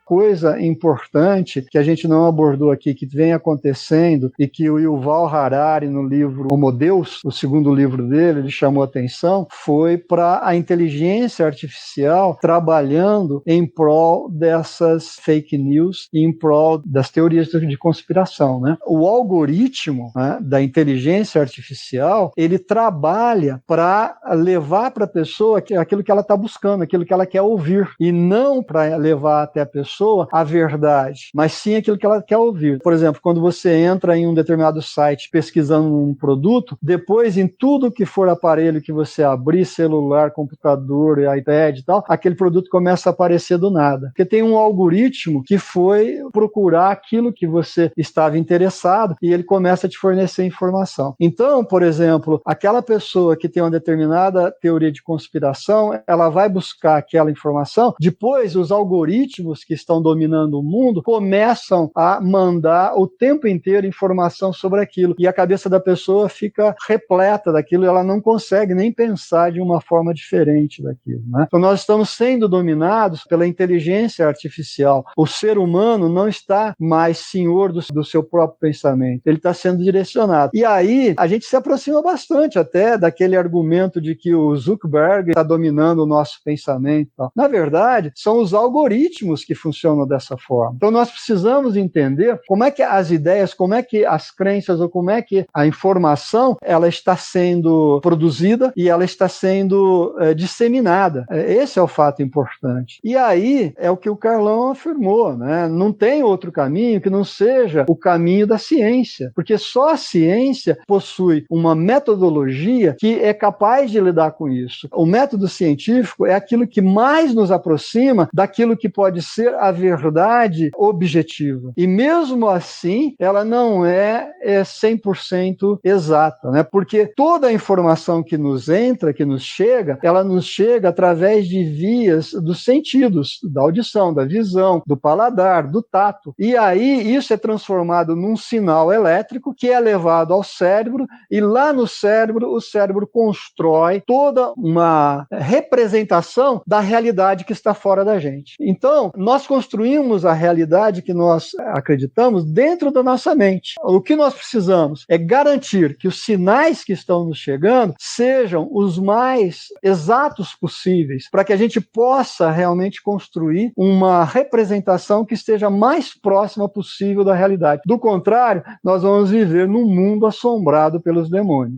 Coisa importante que a gente não abordou aqui, que vem acontecendo e que o Yuval Harari, no livro Homo Deus, o segundo livro dele, ele chamou atenção, foi para a inteligência artificial trabalhando em prol dessas fake news e em prol das teorias de conspiração, né? O algoritmo, né, da inteligência artificial, ele trabalha para levar para a pessoa aquilo que ela está buscando, aquilo que ela quer ouvir, e não para levar até a pessoa a verdade, mas sim aquilo que ela quer ouvir. Por exemplo, quando você entra em um determinado site pesquisando um produto, depois em tudo que for aparelho que você abrir, celular, computador, iPad e tal, aquele produto começa a aparecer do nada. Porque tem um algoritmo que foi procurar aquilo que você estava interessado e ele começa a te fornecer informação. Então, por exemplo, aquela pessoa que tem uma determinada teoria de conspiração, ela vai buscar aquela informação, depois os algoritmos que estão dominando o mundo começam a mandar o tempo inteiro informação sobre aquilo, e a cabeça da pessoa fica repleta daquilo, e ela não consegue nem pensar de uma forma diferente daquilo, né? Então nós estamos sendo dominados pela inteligência artificial. O ser humano não está mais senhor do seu próprio pensamento, ele está sendo direcionado. E aí a gente se aproxima bastante até daquele argumento de que o Zuckerberg está dominando o nosso pensamento. Na verdade, são os algoritmos que funcionam dessa forma. Então nós precisamos entender como é que as ideias, como é que as crenças ou como é que a informação ela está sendo produzida e ela está sendo disseminada. Esse é o fato importante. E aí é o que o Carlão afirmou, né? Não tem outro caminho que não seja o caminho da ciência, porque só a ciência possui uma metodologia que é capaz de lidar com isso. O método científico é aquilo que mais nos aproxima daquilo que pode ser a verdade objetiva. E mesmo assim, ela não é 100% exata, né? Porque toda a informação que nos entra, que nos chega, ela nos chega através de vias dos sentidos, da audição, da visão, do paladar, do tato. E aí isso é transformado num sinal elétrico que é levado ao cérebro, e lá no cérebro, o cérebro constrói toda uma representação da realidade que está fora da gente. Então, nós construímos a realidade que nós acreditamos dentro da nossa mente. O que nós precisamos é garantir que os sinais que estão nos chegando sejam os mais exatos possíveis, para que a gente possa realmente construir uma representação que esteja mais próxima possível da realidade. Do contrário, nós vamos viver num mundo assombrado pelos demônios.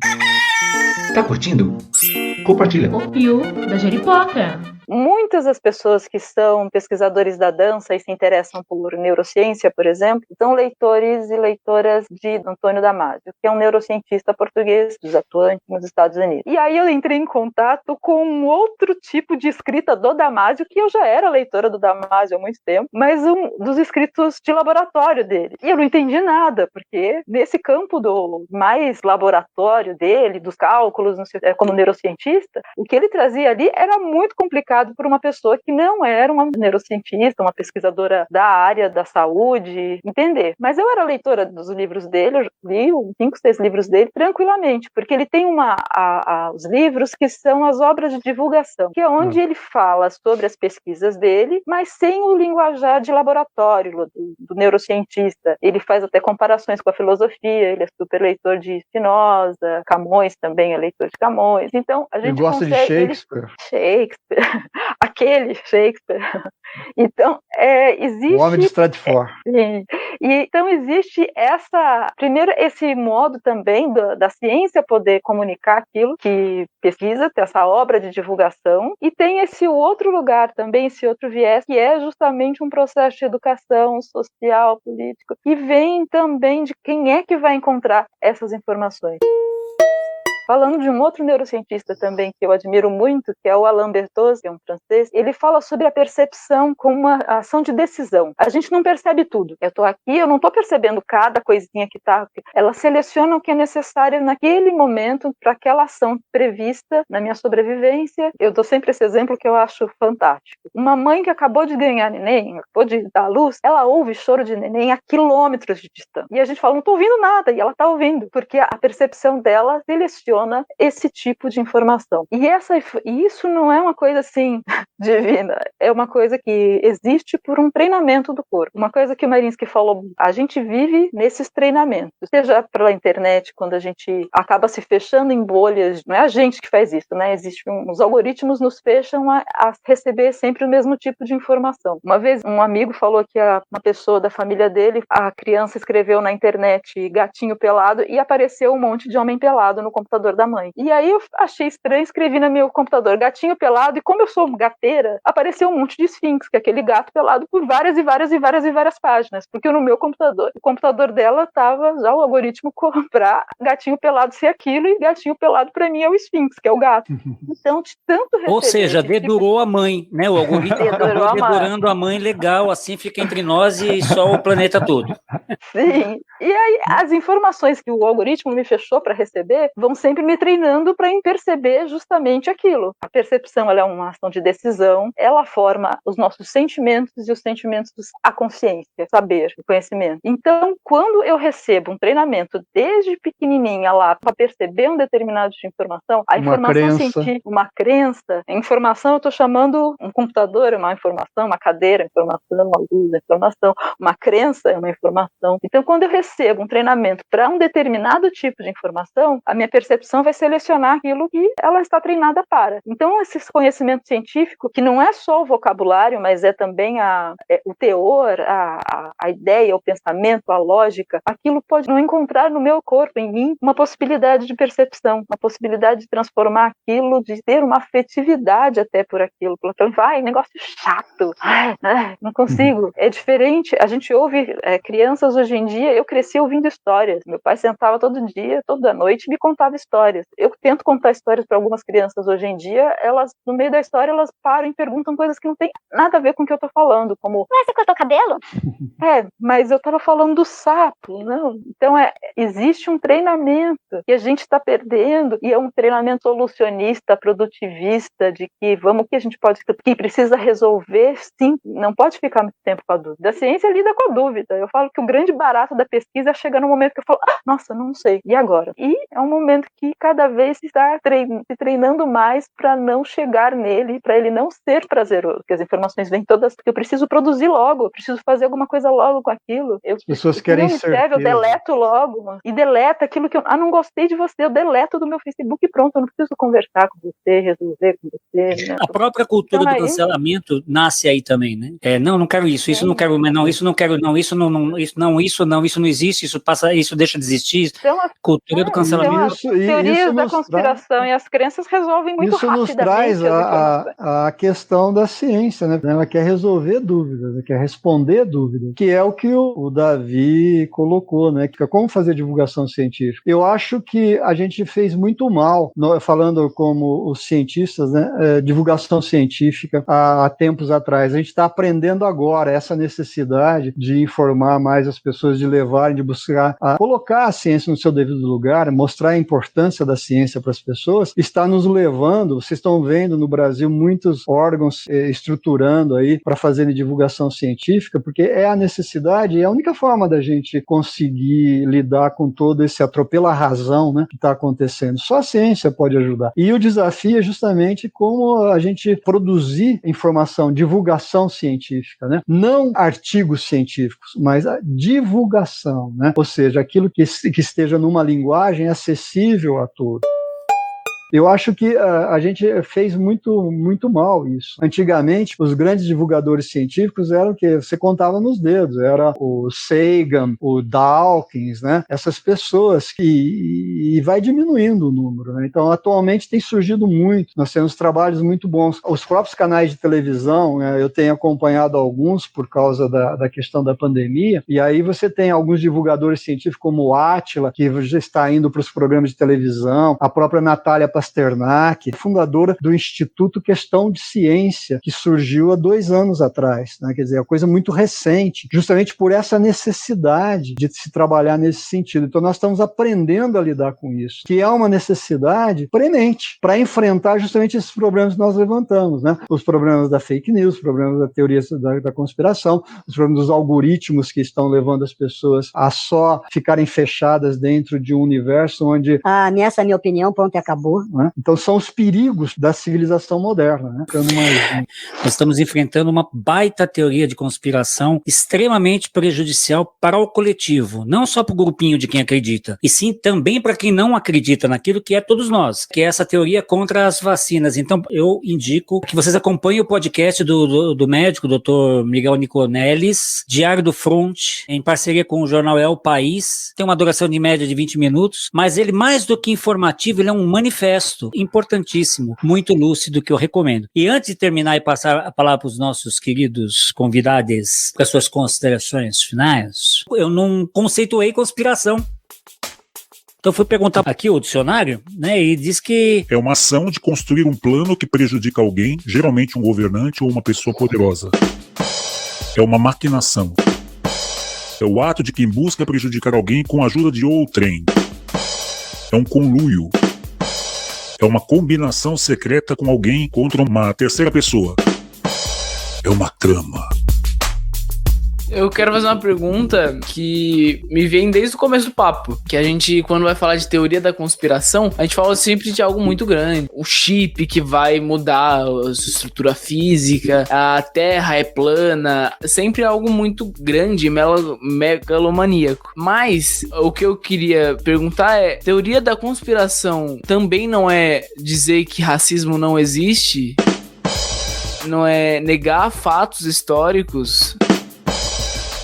Tá curtindo? Compartilha. O Piu da Jeripoca. Muitas das pessoas que são pesquisadores da dança e se interessam por neurociência, por exemplo, são leitores e leitoras de Antônio Damasio, que é um neurocientista português atuante nos Estados Unidos. E aí eu entrei em contato com um outro tipo de escrita do Damasio, que eu já era leitora do Damasio há muito tempo, mas dos escritos de laboratório dele. E eu não entendi nada, porque nesse campo do mais laboratório dele, dos cálculos, como neurocientista, o que ele trazia ali era muito complicado para uma pessoa que não era uma neurocientista, uma pesquisadora da área da saúde, entender. Mas eu era leitora dos livros dele, eu li 5, 6 livros dele tranquilamente, porque ele tem os livros que são as obras de divulgação, que é onde ele fala sobre as pesquisas dele, mas sem o linguajar de laboratório do neurocientista. Ele faz até comparações com a filosofia, ele é super leitor de Spinoza, Camões também é leitor de Camões. Então, a gente ele gosta de Shakespeare. Shakespeare, aquele Shakespeare. Então, existe... O Homem de Stratford. Sim. E, então, existe primeiro, esse modo também da ciência poder comunicar aquilo que pesquisa, ter essa obra de divulgação, e tem esse outro lugar também, esse outro viés, que é justamente um processo de educação social, político, e vem também de quem é que vai encontrar essas informações. Falando de um outro neurocientista também que eu admiro muito, que é o Alain Berthoz, que é um francês, ele fala sobre a percepção como uma ação de decisão. A gente não percebe tudo. Eu estou aqui, eu não estou percebendo cada coisinha que está. Ela seleciona o que é necessário naquele momento para aquela ação prevista na minha sobrevivência. Eu dou sempre esse exemplo que eu acho fantástico. Uma mãe que acabou de ganhar neném, acabou de dar à luz, ela ouve choro de neném a quilômetros de distância. E a gente fala, não estou ouvindo nada, e ela está ouvindo, porque a percepção dela seleciona esse tipo de informação. E isso não é uma coisa assim divina, é uma coisa que existe por um treinamento do corpo. Uma coisa que o Marinsky falou, a gente vive nesses treinamentos, seja pela internet, quando a gente acaba se fechando em bolhas, não é a gente que faz isso, né? Os algoritmos nos fecham a receber sempre o mesmo tipo de informação. Uma vez um amigo falou que uma pessoa da família dele, a criança escreveu na internet gatinho pelado e apareceu um monte de homem pelado no computador da mãe. E aí eu achei estranho, escrevi no meu computador gatinho pelado, e como eu sou gateira, apareceu um monte de esfinx, que é aquele gato pelado, por várias páginas, porque no meu computador, o computador dela estava já o algoritmo comprar gatinho pelado ser aquilo, e gatinho pelado para mim é o esfinx, que é o gato. Então, de tanto receber... Ou seja, dedurou a mãe, né? O algoritmo acabou dedurando a mãe, legal, assim fica entre nós e só o planeta todo. Sim. E aí, as informações que o algoritmo me fechou para receber vão sempre me treinando para perceber justamente aquilo. A percepção, ela é uma ação de decisão, ela forma os nossos sentimentos, e os sentimentos a consciência, saber, o conhecimento. Então, quando eu recebo um treinamento desde pequenininha lá para perceber um determinado tipo de informação, a informação científica, uma crença, a informação eu estou chamando um computador é uma informação, uma cadeira é uma informação, uma luz é informação, uma crença é uma informação. Então, quando eu recebo um treinamento para um determinado tipo de informação, a minha percepção vai selecionar aquilo que ela está treinada para. Então, esse conhecimento científico, que não é só o vocabulário, mas é também o teor, a ideia, o pensamento, a lógica, aquilo pode não encontrar no meu corpo, em mim, uma possibilidade de percepção, uma possibilidade de transformar aquilo, de ter uma afetividade até por aquilo. Então, negócio chato, não consigo. É diferente, a gente ouve crianças hoje em dia, eu cresci ouvindo histórias. Meu pai sentava todo dia, toda noite, e me contava histórias. Eu tento contar histórias para algumas crianças hoje em dia, elas, no meio da história, elas param e perguntam coisas que não tem nada a ver com o que eu tô falando, como... Mas você cortou o cabelo? Mas eu tava falando do sapo, não? Então, existe um treinamento que a gente está perdendo, e é um treinamento solucionista, produtivista, de que que a gente pode... que precisa resolver, sim, não pode ficar muito tempo com a dúvida. A ciência lida com a dúvida. Eu falo que o grande barato da pesquisa é chegar no momento que eu falo, nossa, não sei, e agora? E é um momento que cada vez se está se treinando mais para não chegar nele, para ele não ser prazeroso, porque as informações vêm todas, porque eu preciso produzir logo, eu preciso fazer alguma coisa logo com aquilo. As pessoas querem certeza. Eu deleto logo, e deleta aquilo que eu não gostei de você, eu deleto do meu Facebook e pronto, eu não preciso conversar com você, resolver com você. Né? A própria cultura do cancelamento nasce aí também, né? Não quero isso, isso não quero, não, isso não quero, não, isso não existe, isso deixa de existir. Então, cultura do cancelamento. teorias da conspiração e as crenças resolvem muito rapidamente. Isso nos traz a questão da ciência, né? Ela quer resolver dúvidas, ela quer responder dúvidas, que é o que o Davi colocou, né? Como fazer divulgação científica. Eu acho que a gente fez muito mal, falando como os cientistas, né? Divulgação científica há tempos atrás. A gente está aprendendo agora essa necessidade de informar mais as pessoas, de levarem, de buscar colocar a ciência no seu devido lugar, mostrar a importância da ciência para as pessoas, está nos levando. Vocês estão vendo no Brasil muitos órgãos estruturando aí para fazerem divulgação científica, porque é a necessidade, é a única forma da gente conseguir lidar com todo esse atropelo à razão, né, que está acontecendo. Só a ciência pode ajudar. E o desafio é justamente como a gente produzir informação, divulgação científica, né? Não artigos científicos, mas a divulgação, né? Ou seja, aquilo que esteja numa linguagem acessível a todos. Eu acho que a gente fez muito mal isso. Antigamente, os grandes divulgadores científicos eram o que você contava nos dedos. Era o Sagan, o Dawkins, né? Essas pessoas e vai diminuindo o número, né? Então, atualmente tem surgido muito. Nós temos trabalhos muito bons. Os próprios canais de televisão, né? Eu tenho acompanhado alguns por causa da questão da pandemia, e aí você tem alguns divulgadores científicos como o Átila, que já está indo para os programas de televisão, a própria Natália Pasternak, fundadora do Instituto Questão de Ciência, que surgiu há 2 anos atrás, né? Quer dizer, é uma coisa muito recente, justamente por essa necessidade de se trabalhar nesse sentido. Então nós estamos aprendendo a lidar com isso, que é uma necessidade premente para enfrentar justamente esses problemas que nós levantamos, né? Os problemas da fake news, os problemas da teoria da conspiração, os problemas dos algoritmos que estão levando as pessoas a só ficarem fechadas dentro de um universo onde... essa é a minha opinião, pronto, acabou. Né? Então são os perigos da civilização moderna, né? Nós estamos enfrentando uma baita teoria de conspiração extremamente prejudicial para o coletivo, não só para o grupinho de quem acredita, e sim também para quem não acredita naquilo, que é todos nós, que é essa teoria contra as vacinas. Então eu indico que vocês acompanhem o podcast do médico, Dr. Miguel Niconelis, Diário do Front, em parceria com o jornal É o País. Tem uma duração de média de 20 minutos, mas ele, mais do que informativo, ele é um manifesto importantíssimo, muito lúcido, que eu recomendo. E antes de terminar e passar a palavra para os nossos queridos convidados para suas considerações finais, eu não conceituei conspiração. Então fui perguntar aqui o dicionário, né, e diz que... É uma ação de construir um plano que prejudica alguém, geralmente um governante ou uma pessoa poderosa. É uma maquinação. É o ato de quem busca prejudicar alguém com a ajuda de outrem. É um conluio. É uma combinação secreta com alguém contra uma terceira pessoa. É uma trama. Eu quero fazer uma pergunta que me vem desde o começo do papo, que a gente, quando vai falar de teoria da conspiração, a gente fala sempre de algo muito grande. O chip que vai mudar a estrutura física, a Terra é plana, sempre algo muito grande, megalomaníaco. Mas o que eu queria perguntar é, teoria da conspiração também não é dizer que racismo não existe? Não é negar fatos históricos?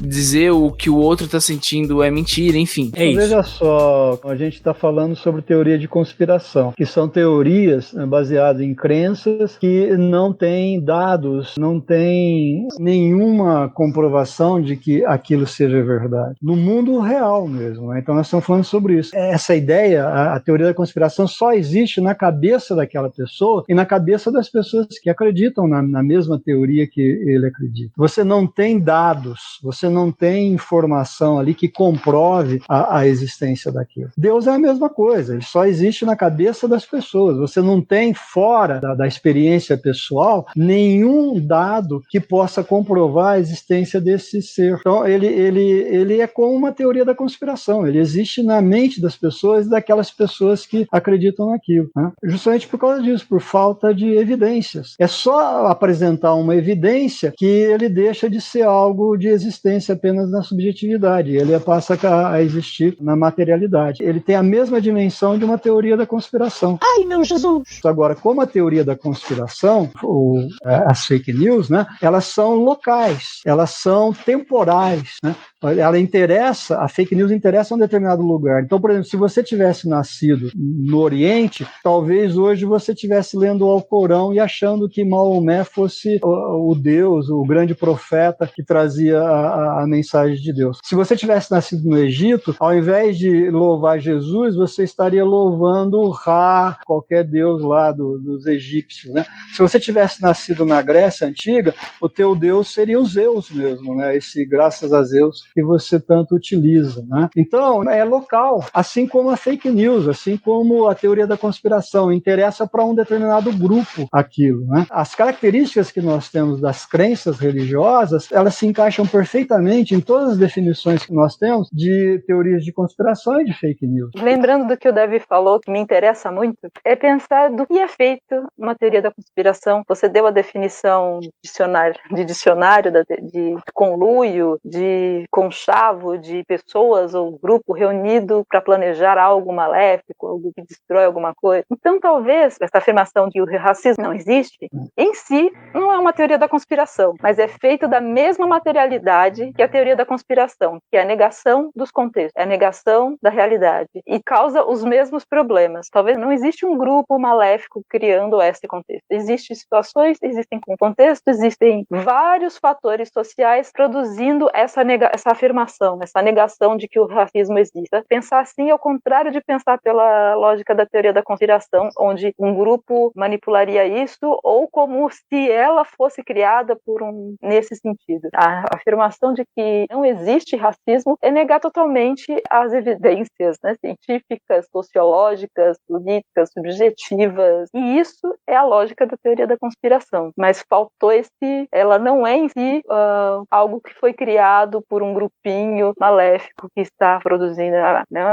Dizer o que o outro tá sentindo é mentira, enfim. É isso. Veja só, a gente está falando sobre teoria de conspiração, que são teorias baseadas em crenças que não têm dados, não tem nenhuma comprovação de que aquilo seja verdade. No mundo real mesmo, né? Então nós estamos falando sobre isso. Essa ideia, a teoria da conspiração só existe na cabeça daquela pessoa e na cabeça das pessoas que acreditam na mesma teoria que ele acredita. Você não tem dados, você não tem informação ali que comprove a existência daquilo. Deus é a mesma coisa, ele só existe na cabeça das pessoas. Você não tem, fora da experiência pessoal, nenhum dado que possa comprovar a existência desse ser. Então, ele é como uma teoria da conspiração, ele existe na mente das pessoas e daquelas pessoas que acreditam naquilo, né? Justamente por causa disso, por falta de evidências. É só apresentar uma evidência que ele deixa de ser algo de existência apenas na subjetividade, ele passa a existir na materialidade. Ele tem a mesma dimensão de uma teoria da conspiração. Ai, meu Jesus! Agora, como a teoria da conspiração, as fake news, né, elas são locais, elas são temporais, né? A fake news interessa a um determinado lugar. Então, por exemplo, se você tivesse nascido no Oriente, talvez hoje você estivesse lendo o Alcorão e achando que Maomé fosse o Deus, o grande profeta que trazia a mensagem de Deus. Se você tivesse nascido no Egito, ao invés de louvar Jesus, você estaria louvando Ra, qualquer deus lá dos egípcios, né? Se você tivesse nascido na Grécia Antiga, o teu deus seria o Zeus mesmo, né? Esse graças a Zeus que você tanto utiliza, né? Então, é local, assim como a fake news, assim como a teoria da conspiração, interessa para um determinado grupo aquilo, né? As características que nós temos das crenças religiosas, elas se encaixam perfeitamente em todas as definições que nós temos de teorias de conspiração e de fake news. Lembrando do que o Davi falou, que me interessa muito, é pensar do que é feito uma teoria da conspiração. Você deu a definição de dicionário, de conluio, de conchavo, de pessoas ou grupo reunido para planejar algo maléfico, algo que destrói alguma coisa. Então, talvez, essa afirmação de que o racismo não existe, em si, não é uma teoria da conspiração, mas é feito da mesma materialidade que a teoria da conspiração, que é a negação dos contextos, é a negação da realidade, e causa os mesmos problemas. Talvez não existe um grupo maléfico criando esse contexto. Existem situações, existem contextos, existem vários fatores sociais produzindo essa afirmação, essa negação de que o racismo existe. Pensar assim é o contrário de pensar pela lógica da teoria da conspiração, onde um grupo manipularia isso, ou como se ela fosse criada nesse sentido. A afirmação de que não existe racismo é negar totalmente as evidências, né, científicas, sociológicas, políticas, subjetivas, e isso é a lógica da teoria da conspiração. Mas faltou ela não é em si algo que foi criado por um grupinho maléfico que está produzindo, não,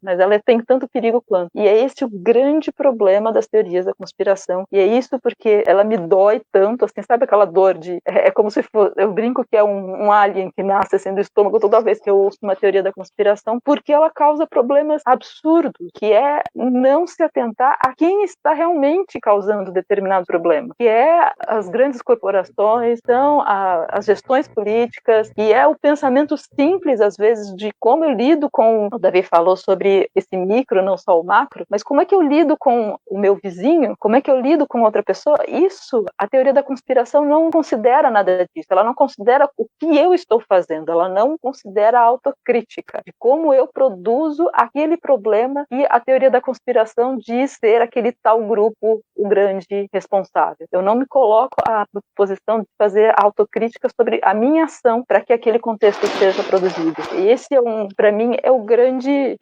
mas ela tem tanto perigo quanto. E é esse o grande problema das teorias da conspiração, e é isso porque ela me dói tanto, assim, sabe aquela dor é como se fosse, eu brinco que é um alien que nasce assim do estômago toda vez que eu ouço uma teoria da conspiração, porque ela causa problemas absurdos, que é não se atentar a quem está realmente causando determinado problema, que é as grandes corporações, então as gestões políticas, e é o pensamento simples, às vezes, de como eu lido com, o Davi falou sobre esse micro, não só o macro, mas como é que eu lido com o meu vizinho, como é que eu lido com outra pessoa. Isso, a teoria da conspiração não considera nada disso, ela não considera o que eu estou fazendo, ela não considera a autocrítica de como eu produzo aquele problema, e a teoria da conspiração diz ser aquele tal grupo o grande responsável. Eu não me coloco à posição de fazer autocrítica sobre a minha ação para que aquele contexto seja produzido. E esse para mim, é o grande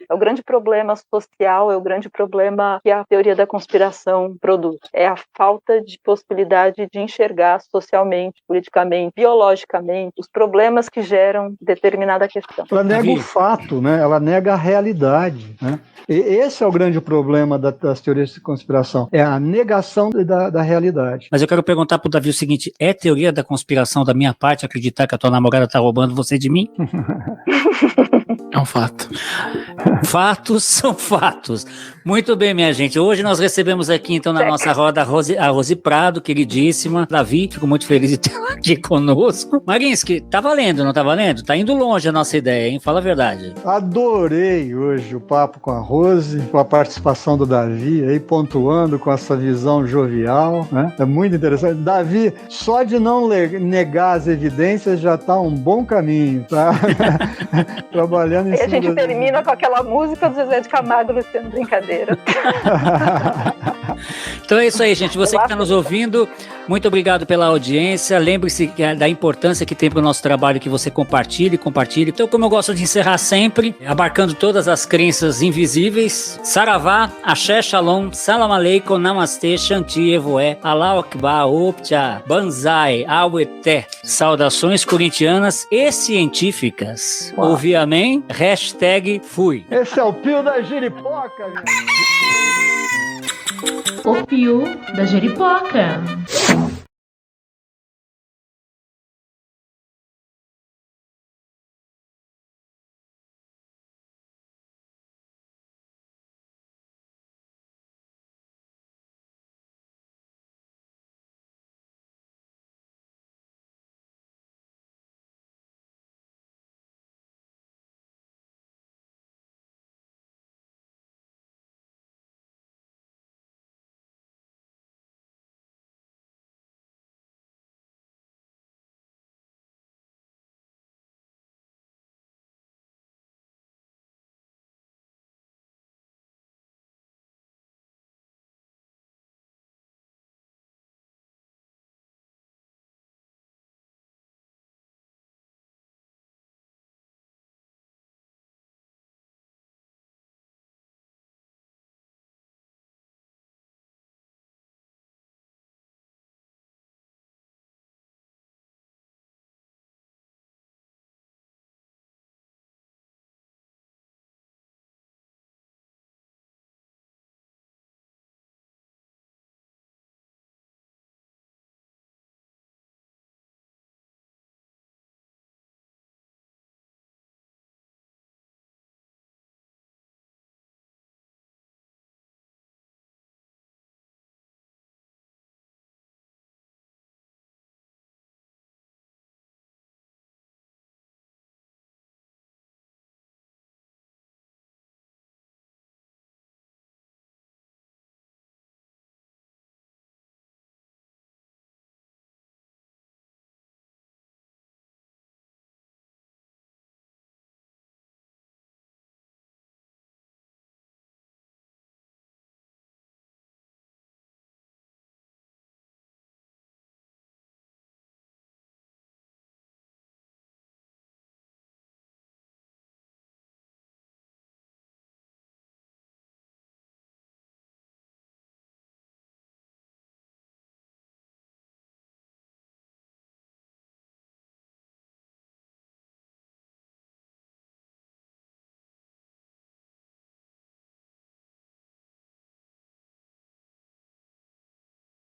problema social, é o grande problema que a teoria da conspiração produz. É a falta de possibilidade de enxergar socialmente, politicamente, biologicamente, os problemas que geram determinada questão. Ela nega o fato, né? Ela nega a realidade, né? E esse é o grande problema das teorias de conspiração, é a negação da realidade. Mas eu quero perguntar pro Davi o seguinte, é teoria da conspiração da minha parte acreditar que a tua namorada tá roubando você de mim? É um fato. Fatos são fatos. Muito bem, minha gente. Hoje nós recebemos aqui, então, na nossa roda a Rose Prado, queridíssima. Davi, fico muito feliz de ter ela aqui conosco. Marinsky, tá valendo, não tá valendo? Tá indo longe a nossa ideia, hein? Fala a verdade. Adorei hoje o papo com a Rose, com a participação do Davi, aí pontuando com essa visão jovial, né? É muito interessante. Davi, só de não negar as evidências já tá um bom caminho, tá? Trabalhando em cima. E a gente termina com aquela música do Zezé de Camargo, Luciano, brincadeira. Então é isso aí, gente. Você que está nos ouvindo, muito obrigado pela audiência. Lembre-se da importância que tem para o nosso trabalho que você compartilhe. Então, como eu gosto de encerrar sempre, abarcando todas as crenças invisíveis, Saravá, Axé, Shalom, Salam Aleikum, Namastê, Shanti, Evoé, Allahu Akbar, Opcha, Banzai, Awete. Saudações corintianas e científicas. Ouvi amém? #fui. Esse é o Pio da Jeripoca, gente. O Pio da Jeripoca.